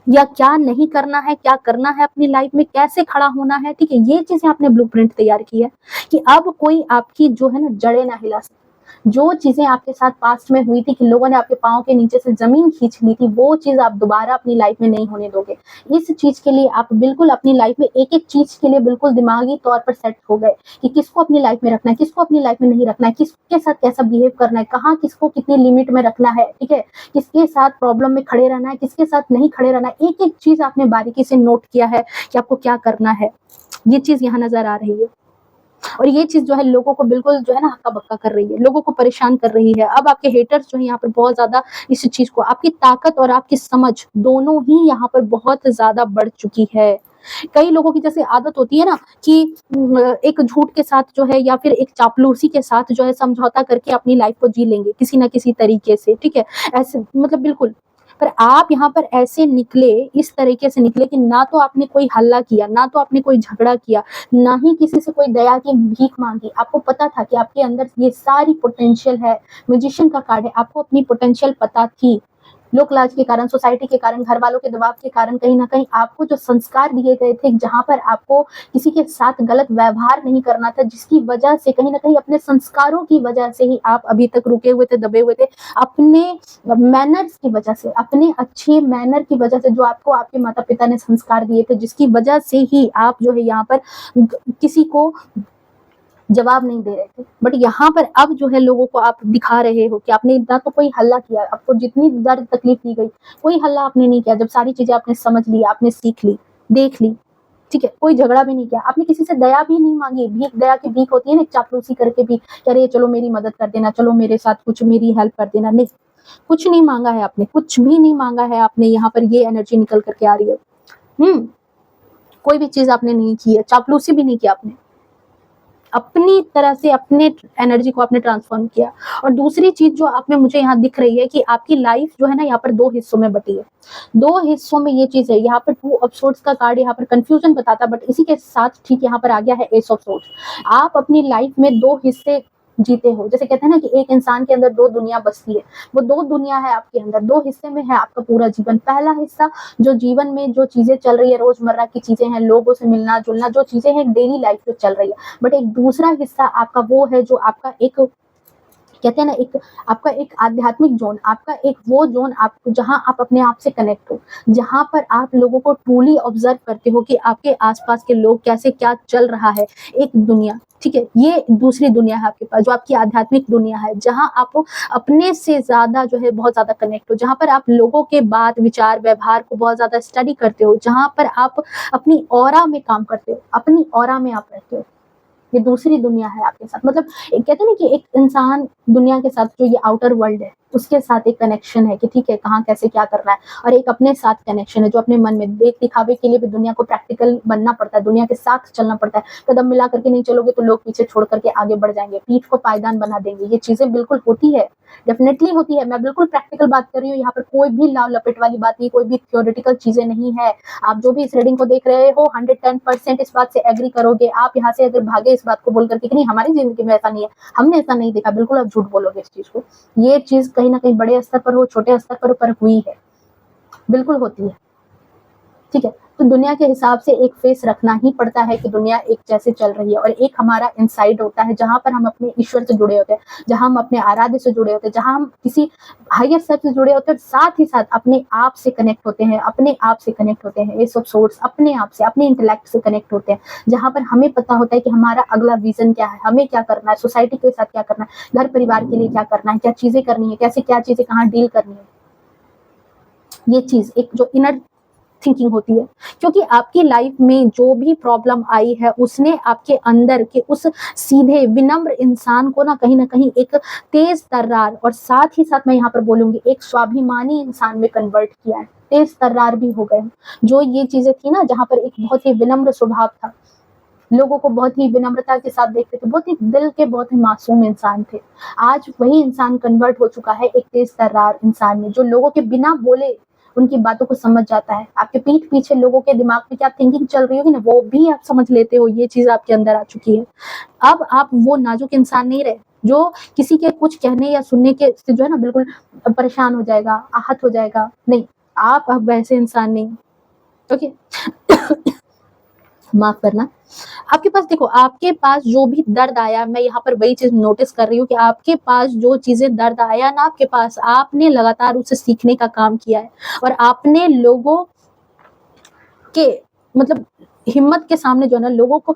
या क्या नहीं करना है, क्या करना है अपनी लाइफ में, कैसे खड़ा होना है, ठीक है। ये चीज़ें आपने ब्लूप्रिंट तैयार की है कि अब कोई आपकी जो है ना जड़ें ना हिला सके। जो चीज़ें आपके साथ पास्ट में हुई थी कि लोगों ने आपके पाँव के नीचे से ज़मीन खींच ली थी, वो चीज़ आप दोबारा अपनी लाइफ में नहीं होने दोगे। इस चीज़ के लिए आप बिल्कुल अपनी लाइफ में एक-एक चीज़ के लिए बिल्कुल दिमागी तौर पर सेट हो गए कि किसको अपनी लाइफ में रखना है, किसको अपनी लाइफ में नहीं रखना है, किसके साथ कैसा बिहेव करना है, कहाँ किसको कितनी लिमिट में रखना है, ठीक है। किसके साथ प्रॉब्लम में खड़े रहना है, किसके साथ नहीं खड़े रहना है। एक-एक चीज़ आपने बारीकी से नोट किया है कि आपको क्या करना है। ये चीज़ यहाँ नज़र आ रही है। और ये चीज़ जो है लोगों को बिल्कुल जो है ना हक्का-बक्का कर रही है, लोगों को परेशान कर रही है। अब आपके हेटर्स जो है यहाँ पर बहुत ज़्यादा इस चीज़ को, आपकी ताकत और आपकी समझ दोनों ही यहाँ पर बहुत ज़्यादा बढ़ चुकी है। कई लोगों की जैसे आदत होती है ना कि एक झूठ के साथ जो है, या फिर एक चापलूसी के साथ जो है समझौता करके अपनी लाइफ को जी लेंगे किसी ना किसी तरीके से, ठीक है। ऐसे मतलब बिल्कुल, पर आप यहाँ पर ऐसे निकले, इस तरीके से निकले कि ना तो आपने कोई हल्ला किया, ना तो आपने कोई झगड़ा किया, ना ही किसी से कोई दया की भीख मांगी। आपको पता था कि आपके अंदर ये सारी पोटेंशियल है, मैजिशियन का कार्ड है, आपको अपनी पोटेंशियल पता थी। लोक लाज के कारण, सोसाइटी के कारण, घर वालों के दबाव के कारण कहीं न कहीं आपको जो संस्कार दिए गए थे, जहाँ पर आपको किसी के साथ गलत व्यवहार नहीं करना था, जिसकी वजह से कहीं न कहीं अपने संस्कारों की वजह से ही आप अभी तक रुके हुए थे, दबे हुए थे। अपने मैनर्स की वजह से, अपने अच्छे मैनर की वजह से, जो आपको आपके माता-पिता ने संस्कार दिए थे, जिसकी वजह से ही आप जो है यहाँ पर किसी को जवाब नहीं दे रहे थे। बट यहाँ पर अब जो है लोगों को आप दिखा रहे हो कि आपने ना तो कोई हल्ला किया, आपको जितनी दर्द तकलीफ दी गई, कोई हल्ला आपने नहीं किया। जब सारी चीज़ें आपने समझ ली, आपने सीख ली, देख ली, ठीक है, कोई झगड़ा भी नहीं किया, आपने किसी से दया भी नहीं माँगी। भीख, दया की भीख होती है ना, चापलूसी करके भी कि अरे चलो मेरी मदद कर देना, चलो मेरे साथ कुछ मेरी हेल्प कर देना, नहीं, कुछ नहीं माँगा है आपने, कुछ भी नहीं माँगा है आपने। यहाँ पर ये एनर्जी निकल कर के आ रही है। कोई भी चीज़ आपने नहीं की है, चापलूसी भी नहीं किया आपने। अपनी तरह से अपने एनर्जी को आपने ट्रांसफॉर्म किया। और दूसरी चीज़ जो आप में मुझे यहाँ दिख रही है कि आपकी लाइफ जो है ना यहाँ पर 2 हिस्सों में बटी है। 2 हिस्सों में ये चीज़ है। यहाँ पर 2 ऑफ सोर्ड्स का कार्ड यहाँ पर कन्फ्यूजन बताता, बट इसी के साथ ठीक यहाँ पर आ गया है एस ऑफ सोर्ड्स। आप अपनी लाइफ में 2 हिस्से जीते हो। जैसे कहते हैं ना कि एक इंसान के अंदर 2 दुनिया बसती है, वो 2 दुनिया है आपके अंदर, 2 हिस्से में है आपका पूरा जीवन। पहला हिस्सा जो जीवन में जो चीज़ें चल रही है, रोज़मर्रा की चीज़ें हैं, लोगों से मिलना-जुलना, जो चीज़ें हैं डेली लाइफ जो चल रही है। बट एक दूसरा हिस्सा आपका वो है जो आपका एक कहते हैं ना, एक आपका एक आध्यात्मिक ज़ोन, आपका एक वो ज़ोन आप जहाँ आप अपने आप से कनेक्ट हो, जहाँ पर आप लोगों को ट्रूली ऑब्ज़र्व करते हो कि आपके आस-पास के लोग कैसे क्या चल रहा है, एक दुनिया, ठीक है? ये दूसरी दुनिया है आपके पास, जो आपकी आध्यात्मिक दुनिया है, जहाँ आप अपने से ज़्यादा जो है बहुत ज़्यादा कनेक्ट हो, जहाँ पर आप लोगों के बात, विचार, व्यवहार को बहुत ज़्यादा स्टडी करते हो, जहाँ पर आप अपनी ऑरा में काम करते हो, अपनी ऑरा में आप रहते हो। ये दूसरी दुनिया है आपके साथ, मतलब एक कहते हैं ना कि एक इंसान दुनिया के साथ, जो ये आउटर वर्ल्ड है, उसके साथ एक कनेक्शन है कि ठीक है, कहाँ कैसे क्या करना है, और एक अपने साथ कनेक्शन है जो अपने मन में, देख दिखावे के लिए भी दुनिया को प्रैक्टिकल बनना पड़ता है, दुनिया के साथ चलना पड़ता है। कदम मिला करके नहीं चलोगे तो लोग पीछे छोड़ करके आगे बढ़ जाएंगे, पीठ को पायदान बना देंगे। ये चीजें बिल्कुल होती है, डेफिनेटली होती है। मैं बिल्कुल प्रैक्टिकल बात कर रही हूँ, यहाँ पर कोई भी लाव लपेट वाली बात नहीं, कोई भी थ्योरेटिकल चीजें नहीं है। आप जो भी इस रीडिंग को देख रहे हो 110% इस बात से एग्री करोगे। आप यहाँ से अगर भागे इस बात को बोल करके कि नहीं हमारी जिंदगी में ऐसा नहीं है, हमने ऐसा नहीं देखा, बिल्कुल आप झूठ बोलोगे इस चीज को। ये चीज कहीं ना कहीं बड़े स्तर पर हो, छोटे स्तर पर हुई है, बिल्कुल होती है, ठीक है। तो दुनिया के हिसाब से एक फेस रखना ही पड़ता है कि दुनिया एक जैसे चल रही है, और एक हमारा इनसाइड होता है जहां पर हम अपने ईश्वर से जुड़े होते हैं, जहां हम अपने आराध्य से जुड़े होते हैं, जहां हम किसी हायर सेल्फ से जुड़े होते हैं, साथ ही साथ अपने आप से कनेक्ट होते हैं, अपने आप से कनेक्ट होते हैं, ये सब सोर्स अपने आप से, अपने इंटेलेक्ट से कनेक्ट होते हैं, जहां पर हमें पता होता है कि हमारा अगला विजन क्या है, हमें क्या करना है, सोसाइटी के साथ क्या करना है, घर परिवार के लिए क्या करना है, क्या चीजें करनी है, कैसे क्या चीजें कहाँ डील करनी है। ये चीज एक जो इनर थिंकिंग होती है, क्योंकि आपकी लाइफ में जो भी प्रॉब्लम आई है उसने आपके अंदर के उस सीधे विनम्र इंसान को ना कहीं एक तेज तर्रार, और साथ ही साथ मैं यहाँ पर बोलूंगी एक स्वाभिमानी इंसान में कन्वर्ट किया है। तेज तर्रार भी हो गए, जो ये चीजें थी ना, जहाँ पर एक बहुत ही विनम्र स्वभाव था, लोगों को बहुत ही विनम्रता के साथ देखते थे, बहुत ही दिल के बहुत ही मासूम इंसान थे, आज वही इंसान कन्वर्ट हो चुका है एक तेज तर्रार इंसान में, जो लोगों के बिना बोले उनकी बातों को समझ जाता है। आपके पीठ पीछे लोगों के दिमाग में क्या थिंकिंग चल रही होगी ना, वो भी आप समझ लेते हो। ये चीज आपके अंदर आ चुकी है। अब आप वो नाजुक इंसान नहीं रहे जो किसी के कुछ कहने या सुनने के से जो है ना बिल्कुल परेशान हो जाएगा, आहत हो जाएगा। नहीं, आप अब वैसे इंसान नहीं। ओके माफ करना। आपके पास देखो, आपके पास जो भी दर्द आया, मैं यहाँ पर वही चीज नोटिस कर रही हूँ कि आपके पास जो चीजें दर्द आया ना, आपके पास आपने लगातार उसे सीखने का काम किया है, और आपने लोगों के मतलब हिम्मत के सामने जो है ना, लोगों को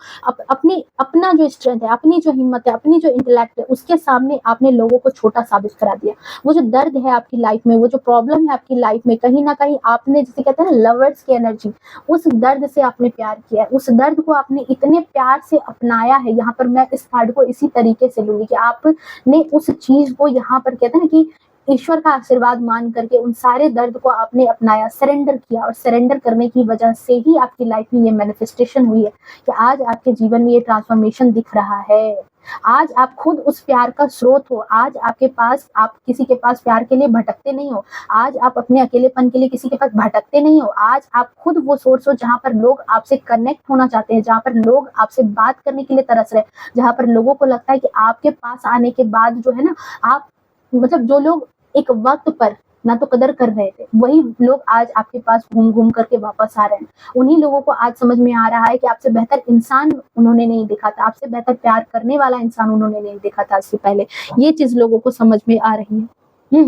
अपना जो स्ट्रेंथ है, अपनी जो हिम्मत है, अपनी जो इंटेलेक्ट है, उसके सामने आपने लोगों को छोटा साबित करा दिया। वो जो दर्द है आपकी लाइफ में, वो जो प्रॉब्लम है आपकी लाइफ में, कहीं ना कहीं आपने, जैसे कहते हैं ना लवर्स की एनर्जी, उस दर्द से आपने प्यार किया है, उस दर्द को आपने इतने प्यार से अपनाया है। यहाँ पर मैं इस कार्ड को इसी तरीके से लूंगी कि आपने उस चीज को, यहाँ पर कहते हैं ना कि ईश्वर का आशीर्वाद मान करके उन सारे दर्द को आपने अपनाया, सरेंडर किया, और सरेंडर करने की वजह से ही आपकी लाइफ में ये मैनिफेस्टेशन हुई है कि आज आपके जीवन में ये ट्रांसफॉर्मेशन दिख रहा है। आज आप खुद उस प्यार का स्रोत हो। आज आपके पास, आप किसी के पास प्यार के लिए भटकते नहीं हो। आज आप अपने अकेलेपन के लिए किसी के पास भटकते नहीं हो। आज आप खुद वो सोर्स हो जहाँ पर लोग आपसे कनेक्ट होना चाहते हैं, जहाँ पर लोग आपसे बात करने के लिए तरस रहे, जहाँ पर लोगों को लगता है कि आपके पास आने के बाद जो है ना, आप मतलब जो लोग एक वक्त पर ना तो कदर कर रहे थे, वही लोग आज आपके पास घूम घूम करके वापस आ रहे हैं। उन्हीं लोगों को आज समझ में आ रहा है कि आपसे बेहतर इंसान उन्होंने नहीं देखा था, आपसे बेहतर प्यार करने वाला इंसान उन्होंने नहीं देखा था इससे पहले। ये चीज लोगों को समझ में आ रही है।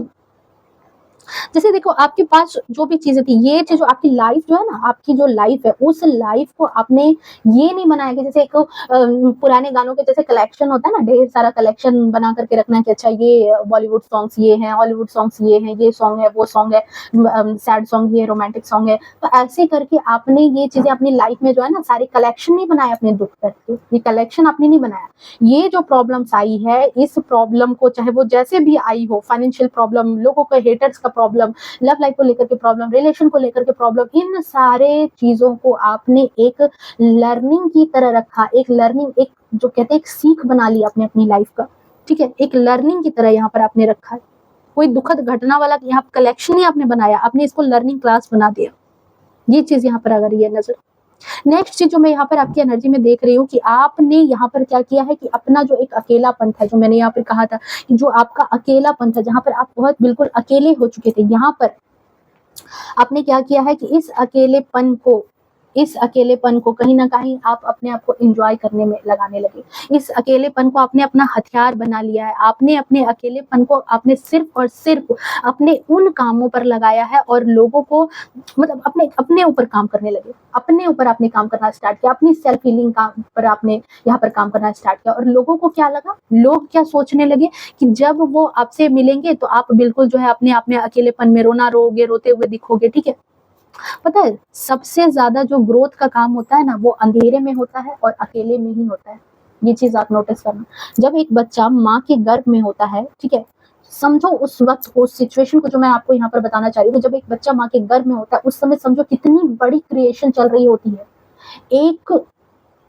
जैसे देखो, आपके पास जो भी चीजें थी, ये चीज जो आपकी लाइफ जो है ना, आपकी जो लाइफ है, उस लाइफ को आपने ये नहीं बनाया कि जैसे एक पुराने गानों के जैसे कलेक्शन होता है ना, ढेर सारा कलेक्शन बना करके रखना है कि अच्छा ये बॉलीवुड सॉन्ग्स ये हैं, हॉलीवुड सॉन्ग्स ये हैं, ये सॉन्ग है, वो सॉन्ग है, सैड सॉन्ग ये, रोमांटिक सॉन्ग है। तो ऐसे करके आपने ये चीजें अपनी लाइफ में जो है ना, सारे कलेक्शन नहीं बनाए अपने दुख दर्द के, ये कलेक्शन आपने नहीं बनाया। ये जो प्रॉब्लम्स आई है, इस प्रॉब्लम को चाहे वो जैसे भी आई हो, फाइनेंशियल प्रॉब्लम, लोगों के हेटर्स का प्रॉब्लम, लव लाइफ को लेकर के प्रॉब्लम, रिलेशन को लेकर के प्रॉब्लम, इन सारे चीजों को आपने एक लर्निंग की तरह रखा, एक लर्निंग, एक जो कहते हैं एक सीख बना ली आपने अपनी लाइफ का, ठीक है, एक लर्निंग की तरह यहाँ पर आपने रखा है। कोई दुखद घटना वाला यहाँ कलेक्शन ही आपने बनाया, आपने इसको लर्निंग क्लास बना दिया। ये चीज यहाँ पर अगर ये नजर। नेक्स्ट चीज जो मैं यहाँ पर आपकी एनर्जी में देख रही हूँ कि आपने यहाँ पर क्या किया है कि अपना जो एक अकेलापन था, जो मैंने यहाँ पर कहा था कि जो आपका अकेलापन था, जहाँ पर आप बहुत बिल्कुल अकेले हो चुके थे, यहाँ पर आपने क्या किया है कि इस अकेलेपन को इस अकेलेपन को कहीं न कहीं आप अपने आप को एन्जॉय करने में लगाने लगे। इस अकेलेपन को आपने अपना हथियार बना लिया है। आपने अपने अकेलेपन को आपने सिर्फ़ और सिर्फ़ अपने उन कामों पर लगाया है और लोगों को मतलब अपने अपने ऊपर काम करने लगे। अपने ऊपर आपने काम करना स्टार्ट किया। अपनी सेल्फ हीलिंग का पर आपने यहाँ पर काम करना स्टार्ट किया और लोगों को क्या लगा? लोग क्या सोचने लगे कि जब वो आपसे मिलेंगे तो आप बिल्कुल जो है अपने आप में अकेलेपन में रोना रोओगे, रोते हुए दिखोगे, ठीक है? पता है सबसे ज्यादा जो ग्रोथ का काम होता है ना वो अंधेरे में होता है और अकेले में ही होता है। ये चीज आप नोटिस करना। जब एक बच्चा माँ के गर्भ में होता है, ठीक है, समझो उस वक्त को, उस सिचुएशन को जो मैं आपको यहाँ पर बताना चाह रही हूँ, जब एक बच्चा माँ के गर्भ में होता है उस समय समझो कितनी बड़ी क्रिएशन चल रही होती है। एक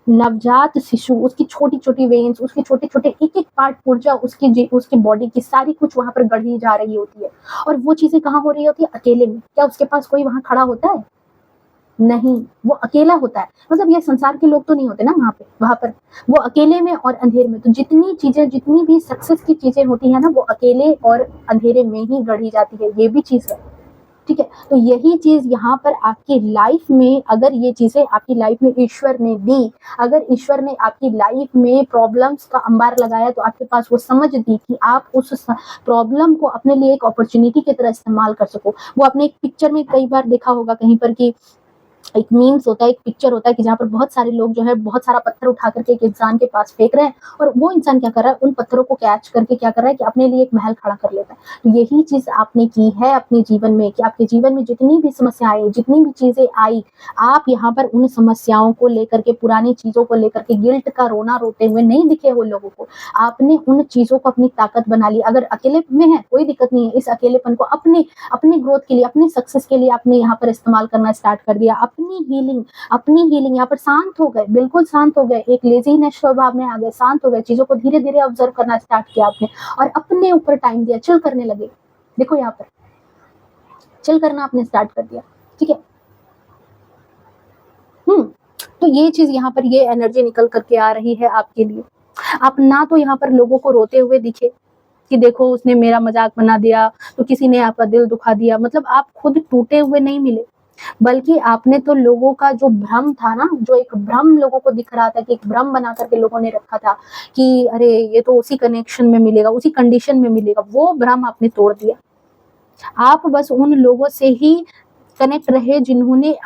नवजात शिशु, उसकी छोटी-छोटी वेन्स, उसके छोटे-छोटे एक-एक पार्ट पुर्जा उसकी बॉडी की सारी कुछ वहाँ पर गढ़ी जा रही होती है और वो चीज़ें कहाँ हो रही होती है? अकेले में। क्या उसके पास कोई वहाँ खड़ा होता है? नहीं, वो अकेला होता है। मतलब ये संसार के लोग तो नहीं होते ना वहाँ पर। वो अकेले में और अंधेरे में। तो जितनी चीज़ें, जितनी भी सक्सेस की चीज़ें होती हैं ना, वो अकेले और अंधेरे में ही गढ़ी जाती है। ये भी चीज़ है। ठीक है, तो यही चीज यहाँ पर आपकी लाइफ में, अगर ये चीजें आपकी लाइफ में ईश्वर ने दी, अगर ईश्वर ने आपकी लाइफ में प्रॉब्लम्स का अंबार लगाया तो आपके पास वो समझ दी कि आप उस प्रॉब्लम को अपने लिए एक अपॉर्चुनिटी की तरह इस्तेमाल कर सको। वो आपने एक पिक्चर में कई बार देखा होगा कहीं पर कि एक मीम्स होता है, एक पिक्चर होता है कि जहाँ पर बहुत सारे लोग जो है बहुत सारा पत्थर उठा करके एक इंसान के पास फेंक रहे हैं और वो इंसान क्या कर रहा है, उन पत्थरों को कैच करके क्या कर रहा है कि अपने लिए एक महल खड़ा कर लेता है। तो यही चीज आपने की है अपने जीवन में कि आपके जीवन में जितनी भी समस्याएं, जितनी भी चीजें आई, आप यहाँ पर उन समस्याओं को लेकर के, पुरानी चीजों को लेकर के गिल्ट का रोना रोते हुए नहीं दिखे हो लोगों को। आपने उन चीजों को अपनी ताकत बना ली। अगर अकेले में है कोई दिक्कत नहीं है, इस अकेलेपन को अपने अपनी ग्रोथ के लिए, अपनी सक्सेस के लिए आपने यहाँ पर इस्तेमाल करना स्टार्ट कर दिया। अपनी हीलिंग यहाँ पर शांत हो गए, बिल्कुल शांत हो गए, एक लेजीनेस स्वभाव में आ गए, शांत हो गए, चीजों को धीरे धीरे ऑब्जर्व करना स्टार्ट किया आपने और अपने ऊपर टाइम दिया, चिल करने लगे। देखो यहाँ पर चिल करना आपने स्टार्ट कर दिया, ठीक है। तो ये चीज यहाँ पर, ये एनर्जी निकल करके आ रही है आपके लिए। आप ना तो यहाँ पर लोगों को रोते हुए दिखे कि देखो उसने मेरा मजाक बना दिया, तो किसी ने आपका दिल दुखा दिया, मतलब आप खुद टूटे हुए नहीं मिले, बल्कि आपने तो लोगों का जो भ्रम था ना, जो एक भ्रम लोगों को दिख रहा था कि एक भ्रम बना करके लोगों ने रखा था कि अरे ये तो उसी कनेक्शन में मिलेगा, उसी कंडीशन में मिलेगा, वो भ्रम आपने तोड़ दिया। आप बस उन लोगों से ही कनेक्ट रहे जिन्होंने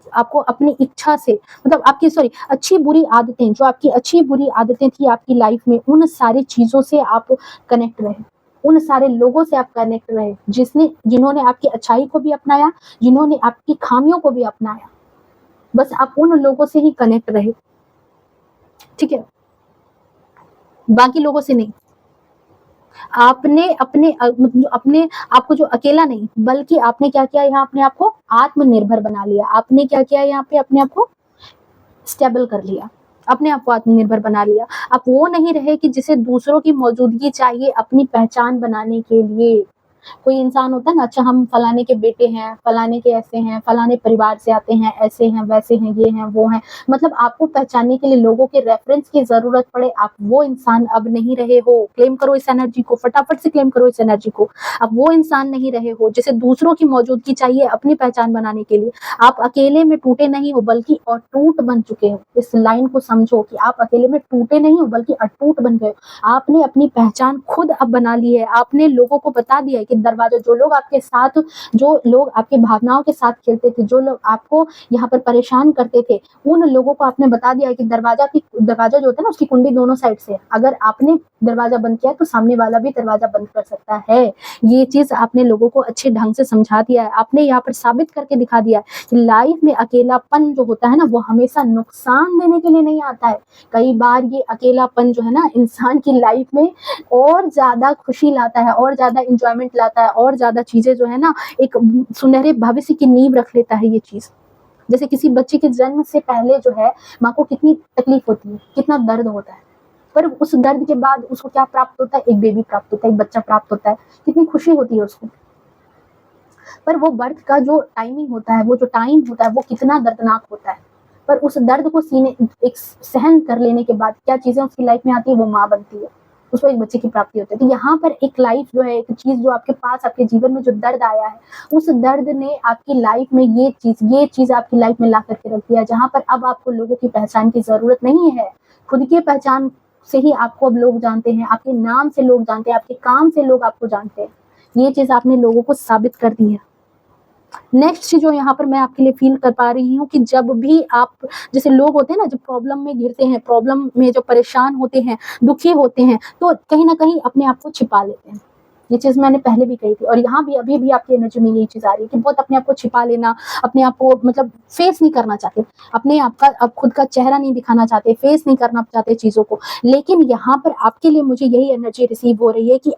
आपको अपनी इच्छा से, मतलब आपकी अच्छी बुरी आदतें, जो आपकी अच्छी बुरी आदतें थी आपकी लाइफ में, उन सारी चीजों से आप कनेक्ट रहे, उन सारे लोगों से आप कनेक्ट रहे जिन्होंने आपकी अच्छाई को भी अपनाया, जिन्होंने आपकी खामियों को भी अपनाया। बस आप उन लोगों से ही कनेक्ट रहे, ठीक है, बाकी लोगों से नहीं। आपने अपने आपको जो अकेला नहीं, बल्कि आपने क्या किया, यहाँ अपने आप को आत्मनिर्भर बना लिया। आपने क्या किया, यहाँ पे अपने आप को स्टेबल कर लिया, अपने आप को आत्मनिर्भर बना लिया। आप वो नहीं रहे कि जिसे दूसरों की मौजूदगी चाहिए अपनी पहचान बनाने के लिए। कोई इंसान होता है ना, अच्छा हम फलाने के बेटे हैं, फलाने के ऐसे हैं, फलाने परिवार से आते हैं, ऐसे हैं, वैसे हैं, ये हैं, वो हैं, मतलब आपको पहचानने के लिए लोगों के रेफरेंस की जरूरत पड़े, आप वो इंसान अब नहीं रहे हो। क्लेम करो इस एनर्जी को, फटाफट से क्लेम करो इस एनर्जी को। अब वो इंसान नहीं रहे हो जिसे दूसरों की मौजूदगी चाहिए अपनी पहचान बनाने के लिए। आप अकेले में टूटे नहीं हो, बल्कि अटूट बन चुके हो। इस लाइन को समझो कि आप अकेले में टूटे नहीं हो, बल्कि अटूट बन गए हो। आपने अपनी पहचान खुद अब बना ली है। आपने लोगों को बता दिया है कि दरवाजा, जो लोग आपके साथ, जो लोग आपके भावनाओं के साथ खेलते थे, जो लोग आपको यहाँ पर परेशान करते थे, उन लोगों को आपने बता दिया है कि दरवाजा जो होता है ना, उसकी कुंडी दोनों साइड से है। अगर आपने दरवाजा बंद किया तो सामने वाला भी दरवाजा बंद कर सकता है। ये चीज आपने लोगों को अच्छे ढंग से समझा दिया है। आपने यहाँ पर साबित करके दिखा दिया है कि लाइफ में अकेलापन जो होता है ना, वो हमेशा नुकसान देने के लिए नहीं आता है। कई बार ये अकेलापन जो है ना, इंसान की लाइफ में और ज्यादा खुशी लाता है, और ज्यादा इंजॉयमेंट लाता है, और ज्यादा चीजें जो है ना, एक सुनहरे भविष्य की नींव रख लेता है ये चीज। जैसे किसी बच्चे के जन्म से पहले जो है, माँ को कितनी तकलीफ होती है, कितना दर्द होता है, पर उस दर्द के बाद उसको क्या प्राप्त होता है? एक बेबी प्राप्त होता है, एक बच्चा प्राप्त होता है, कितनी खुशी होती है उसको। पर वो बर्थ का जो टाइमिंग होता है, वो जो टाइम होता है, वो कितना दर्दनाक होता है। पर उस दर्द को सहन कर लेने के बाद क्या चीजें उसकी लाइफ में आती है? वो माँ बनती है, उसको एक बच्चे की प्राप्ति होती है। तो यहाँ पर एक लाइफ जो है, एक चीज़ जो आपके पास आपके जीवन में जो दर्द आया है, उस दर्द ने आपकी लाइफ में ये चीज़ आपकी लाइफ में ला करके रख दिया, जहाँ पर अब आपको लोगों की पहचान की ज़रूरत नहीं है। खुद की पहचान से ही आपको अब लोग जानते हैं, आपके नाम से लोग जानते हैं, आपके काम से लोग आपको जानते हैं। ये चीज़ आपने लोगों को साबित कर दी है। नेक्स्ट चीज़ जो यहाँ पर मैं आपके लिए फ़ील कर पा रही हूँ कि जब भी आप, जैसे लोग होते हैं ना, जब प्रॉब्लम में घिरते हैं, प्रॉब्लम में जो परेशान होते हैं, दुखी होते हैं, तो कहीं न कहीं अपने आप को छिपा लेते हैं। ये चीज़ मैंने पहले भी कही थी और यहाँ भी अभी भी आपकी एनर्जी में यही चीज़ आ रही है कि बहुत अपने आप को छिपा लेना, अपने आप को मतलब फेस नहीं करना चाहते, अपने आप का अब खुद का चेहरा नहीं दिखाना चाहते, फेस नहीं करना चाहते चीज़ों को। लेकिन यहाँ पर आपके लिए मुझे यही एनर्जी रिसीव हो रही है कि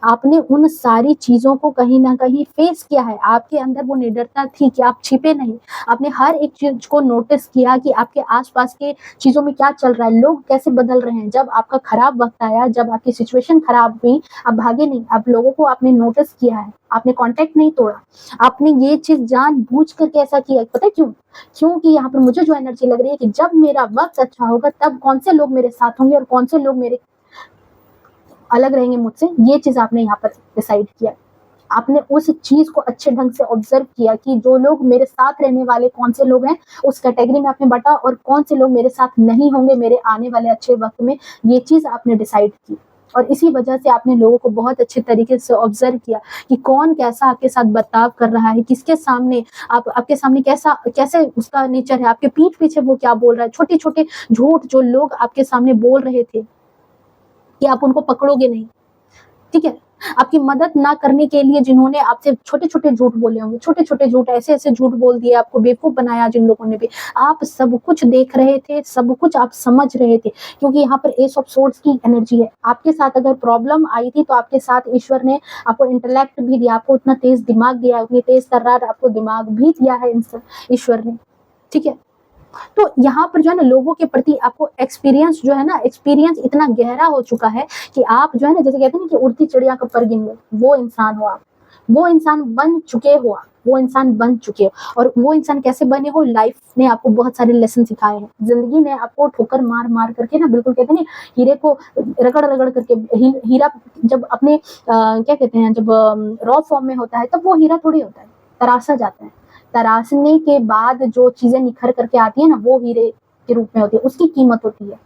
आपने उन सारी चीज़ों को कहीं न कहीं फेस किया है। आपके अंदर वो निडरता थी कि आप छिपे नहीं। आपने हर एक चीज़ को नोटिस किया कि आपके आस-पास के चीज़ों में क्या चल रहा है, लोग कैसे बदल रहे हैं। जब आपका खराब वक़्त आया, जब आपकी सिचुएशन खराब हुई, आप भागे नहीं, आप लोगों को आपने नोटिस किया है, आपने कॉन्टैक्ट नहीं तोड़ा। आपने ये चीज़ जानबूझ करके ऐसा किया है, पता है क्यों? क्योंकि यहाँ पर मुझे जो एनर्जी लग रही है कि जब मेरा वक़्त अच्छा होगा, तब कौन से लोग मेरे साथ होंगे और कौन से लोग मेरे अलग रहेंगे मुझसे, ये चीज़ आपने यहाँ पर डिसाइड किया। आपने उस चीज़ को अच्छे ढंग से ऑब्ज़र्व किया कि जो लोग मेरे साथ रहने वाले कौन से लोग हैं, उस कैटेगरी में आपने बाँटा और कौन से लोग मेरे साथ नहीं होंगे मेरे आने वाले अच्छे वक़्त में, ये चीज़ आपने डिसाइड की। और इसी वजह से आपने लोगों को बहुत अच्छे तरीके से ऑब्ज़र्व किया कि कौन कैसा आपके साथ बर्ताव कर रहा है, किसके सामने आपके सामने कैसे उसका नेचर है, आपके पीठ पीछे वो क्या बोल रहा है। छोटे-छोटे झूठ जो लोग आपके सामने बोल रहे थे कि आप उनको पकड़ोगे नहीं, ठीक है? आपकी मदद ना करने के लिए जिन्होंने आपसे छोटे-छोटे झूठ बोले होंगे, छोटे-छोटे झूठ, ऐसे-ऐसे झूठ बोल दिए, आपको बेवकूफ़ बनाया जिन लोगों ने भी, आप सब कुछ देख रहे थे, सब कुछ आप समझ रहे थे, क्योंकि यहाँ पर एस ऑफ सोर्ड्स की एनर्जी है। आपके साथ अगर प्रॉब्लम आई थी, तो आपके साथ ईश्वर ने आपको इंटेलेक्ट भी दिया, आपको उतना तेज़ दिमाग दिया, उतनी तेज़ तर्रार आपको दिमाग भी दिया है ईश्वर ने, ठीक है? तो यहाँ पर जो है ना, लोगों के प्रति आपको एक्सपीरियंस जो है ना, एक्सपीरियंस इतना गहरा हो चुका है कि आप जो है ना, जैसे कहते हैं ना कि उड़ती चिड़िया का पर गिन लो, वो इंसान हो आप, वो इंसान बन चुके हो आप, वो इंसान बन चुके हो। और वो इंसान कैसे बने हो, लाइफ ने आपको बहुत सारे लेसन सिखाए हैं, जिंदगी ने आपको ठोकर मार मार करके ना, बिल्कुल कहते हैं ना, हीरे को रगड़ रगड़ करके, हीरा जब अपने क्या कहते हैं, जब रॉ फॉर्म में होता है, तब वो हीरा थोड़ी होता है, तराशा जाता है। तराशने के बाद जो चीजें निखर करके आती है ना, वो हीरे के रूप में होती है, उसकी कीमत होती है।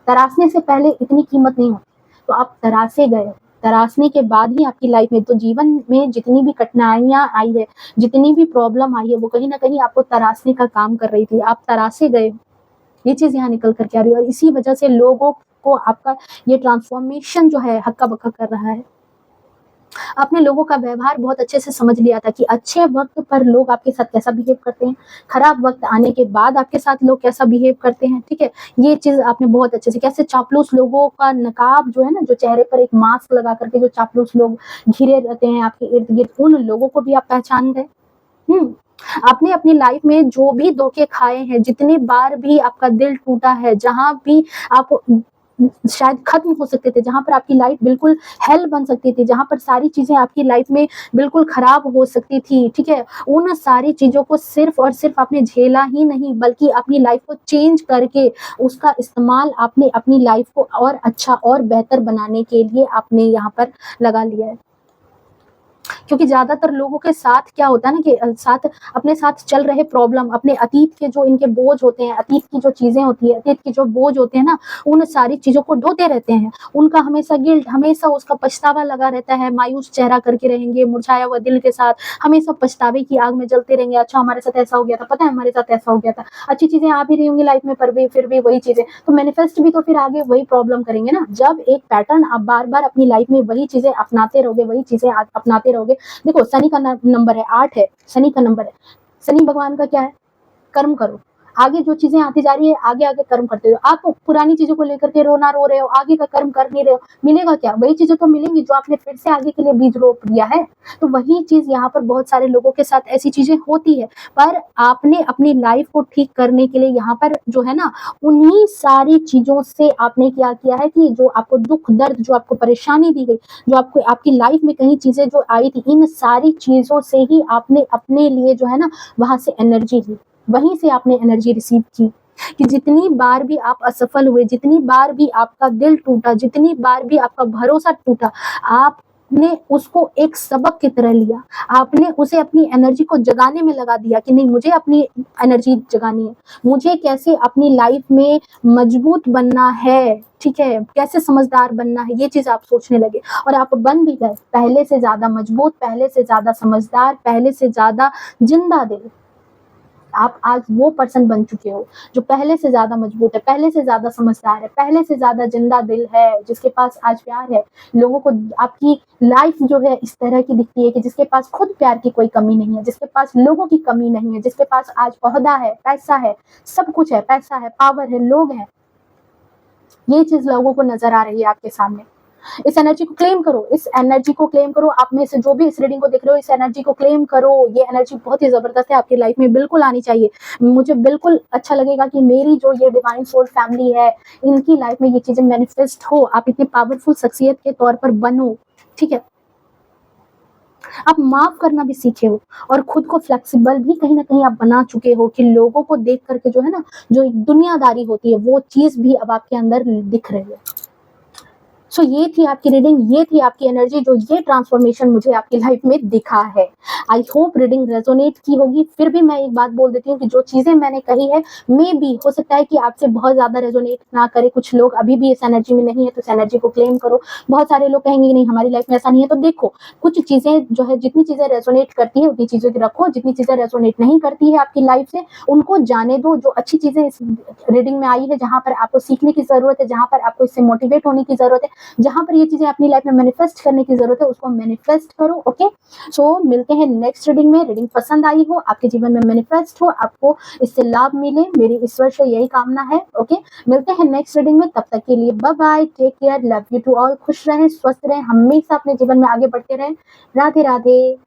तराशने से पहले इतनी कीमत नहीं होती। तो आप तराशे गए, तराशने के बाद ही आपकी लाइफ में, तो जीवन में जितनी भी कठिनाइयां आई है, जितनी भी प्रॉब्लम आई है, वो कहीं ना कहीं आपको तराशने का काम कर रही थी, आप तराशे गए। ये चीज यहाँ निकल करके आ रही है और इसी वजह से लोगों को आपका ये ट्रांसफॉर्मेशन जो है हक्का बक्का कर रहा है। आपने लोगों का व्यवहार बहुत अच्छे से समझ लिया था कि अच्छे वक्त पर लोग आपके साथ कैसा बिहेव करते हैं, खराब वक्त आने के बाद आपके साथ लोग कैसा बिहेव करते हैं, ठीक है? ये चीज आपने बहुत अच्छे से, कैसे चापलूस लोगों का नकाब जो है ना, जो चेहरे पर एक मास्क लगा करके जो चापलूस लोग घिरे रहते हैं आपके इर्द गिर्द, उन लोगों को भी आप पहचान गए। आपने अपनी लाइफ में जो भी धोखे खाए हैं, जितनी बार भी आपका दिल टूटा है, जहां भी आप शायद खत्म हो सकते थे, जहां पर आपकी लाइफ बिल्कुल हेल बन सकती थी, जहां पर सारी चीजें आपकी लाइफ में बिल्कुल खराब हो सकती थी, ठीक है? उन सारी चीजों को सिर्फ और सिर्फ आपने झेला ही नहीं, बल्कि अपनी लाइफ को चेंज करके उसका इस्तेमाल आपने अपनी लाइफ को और अच्छा और बेहतर बनाने के लिए आपने यहाँ पर लगा लिया है। क्योंकि ज्यादातर लोगों के साथ क्या होता है ना कि अपने साथ चल रहे प्रॉब्लम, अपने अतीत के जो इनके बोझ होते हैं, अतीत की जो चीजें होती है, अतीत के जो बोझ होते हैं ना, उन सारी चीजों को ढोते रहते हैं। उनका हमेशा गिल्ट, हमेशा उसका पछतावा लगा रहता है, मायूस चेहरा करके रहेंगे, मुरझाया हुआ दिल के साथ, हमेशा पछतावे की आग में जलते रहेंगे। अच्छा, हमारे साथ ऐसा हो गया था, पता है हमारे साथ ऐसा हो गया था। अच्छी चीजें आ भी रही होंगी लाइफ में, पर भी फिर भी वही चीजें, तो मैनिफेस्ट भी तो फिर आगे वही प्रॉब्लम करेंगे ना। जब एक पैटर्न आप बार बार अपनी लाइफ में वही चीजें अपनाते रहोगे, वही चीजें अपनाते रहोगे। देखो, शनि का नंबर है 8 है, शनि का नंबर है। शनि भगवान का क्या है? कर्म करो। आगे जो चीजें आती जा रही है, आगे आगे कर्म करते हो। आप पुरानी चीजों को लेकर के रो रहे हो, आगे का कर्म कर नहीं रहे हो, मिलेगा क्या? वही चीजें तो मिलेंगी जो आपने फिर से आगे के लिए बीज रोप दिया है। तो वही चीज यहाँ पर बहुत सारे लोगों के साथ ऐसी चीजें होती है, पर आपने अपनी लाइफ को ठीक करने के लिए यहाँ पर जो है ना, उन्हीं सारी चीजों से आपने क्या किया है कि जो आपको दुख दर्द, जो आपको परेशानी दी गई, जो आपको आपकी लाइफ में कई चीजें जो आई थी, इन सारी चीजों से ही आपने अपने लिए जो है ना, वहां से एनर्जी ली, वहीं से आपने एनर्जी रिसीव की। कि जितनी बार भी आप असफल हुए, जितनी बार भी आपका दिल टूटा, जितनी बार भी आपका भरोसा टूटा, आपने उसको एक सबक की तरह लिया। आपने उसे अपनी एनर्जी को जगाने में लगा दिया कि नहीं, मुझे अपनी एनर्जी जगानी है, मुझे कैसे अपनी लाइफ में मजबूत बनना है, ठीक है, कैसे समझदार बनना है, ये चीज़ आप सोचने लगे और आप बन भी गए पहले से ज़्यादा मजबूत, पहले से ज़्यादा समझदार, पहले से ज़्यादा जिंदा दिल। आप आज वो पर्सन बन चुके हो जो पहले से ज़्यादा मजबूत है, पहले से ज़्यादा समझदार है, पहले से ज़्यादा जिंदा दिल है, जिसके पास आज प्यार है। लोगों को आपकी लाइफ जो है इस तरह की दिखती है कि जिसके पास खुद प्यार की कोई कमी नहीं है, जिसके पास लोगों की कमी नहीं है, जिसके पास आज ओहदा है, पैसा है, सब कुछ है, पैसा है, पावर है, लोग हैं। ये चीज़ लोगों को नज़र आ रही है आपके सामने। इस एनर्जी को क्लेम करो, इस एनर्जी को क्लेम करो। आप में से जो भी इस रीडिंग को देख रहे हो, इस एनर्जी को क्लेम करो। ये एनर्जी बहुत ही ज़बरदस्त है, आपकी लाइफ में बिल्कुल आनी चाहिए। मुझे बिल्कुल अच्छा लगेगा कि मेरी जो ये डिवाइन सोल फैमिली है, इनकी लाइफ में ये चीज़ें मैनिफेस्ट हो, आप इतनी पावरफुल शख्सियत के तौर पर बनो, ठीक है? आप माफ करना भी सीखे हो और खुद को फ्लेक्सिबल भी कहीं ना कहीं आप बना चुके हो कि लोगों को देख करके जो है ना, जो एक दुनियादारी होती है, वो चीज़ भी अब आपके अंदर दिख रही है। सो ये थी आपकी रीडिंग, ये थी आपकी एनर्जी, जो ये ट्रांसफॉर्मेशन मुझे आपकी लाइफ में दिखा है। आई होप रीडिंग रेजोनेट की होगी। फिर भी मैं एक बात बोल देती हूँ कि जो चीज़ें मैंने कही है, मे बी हो सकता है कि आपसे बहुत ज़्यादा रेजोनेट ना करे। कुछ लोग अभी भी इस एनर्जी में नहीं है, तो इस एनर्जी को क्लेम करो। बहुत सारे लोग कहेंगे नहीं, हमारी लाइफ में ऐसा नहीं है। तो देखो, कुछ चीज़ें जो है, जितनी चीज़ें रेजोनेट करती है उतनी चीज़ें रखो, जितनी चीज़ें रेजोनेट नहीं करती है आपकी लाइफ से, उनको जाने दो। जो अच्छी चीज़ें इस रीडिंग में आई है, जहाँ पर आपको सीखने की ज़रूरत है, जहाँ पर आपको इससे मोटिवेट होने की ज़रूरत है, जहाँ पर ये चीज़ें अपनी लाइफ में मैनिफेस्ट करने की जरूरत है, उसको मैनिफेस्ट करो। ओके, सो मिलते हैं नेक्स्ट रीडिंग में। रीडिंग पसंद आई हो, आपके जीवन में मैनिफेस्ट हो, आपको इससे लाभ मिले, मेरी ईश्वर से यही कामना है। ओके, मिलते हैं नेक्स्ट रीडिंग में। तब तक के लिए bye bye, take care, love you to all. खुश रहें, स्वस्थ रहें, हमेशा अपने जीवन में आगे बढ़ते रहें। राधे राधे।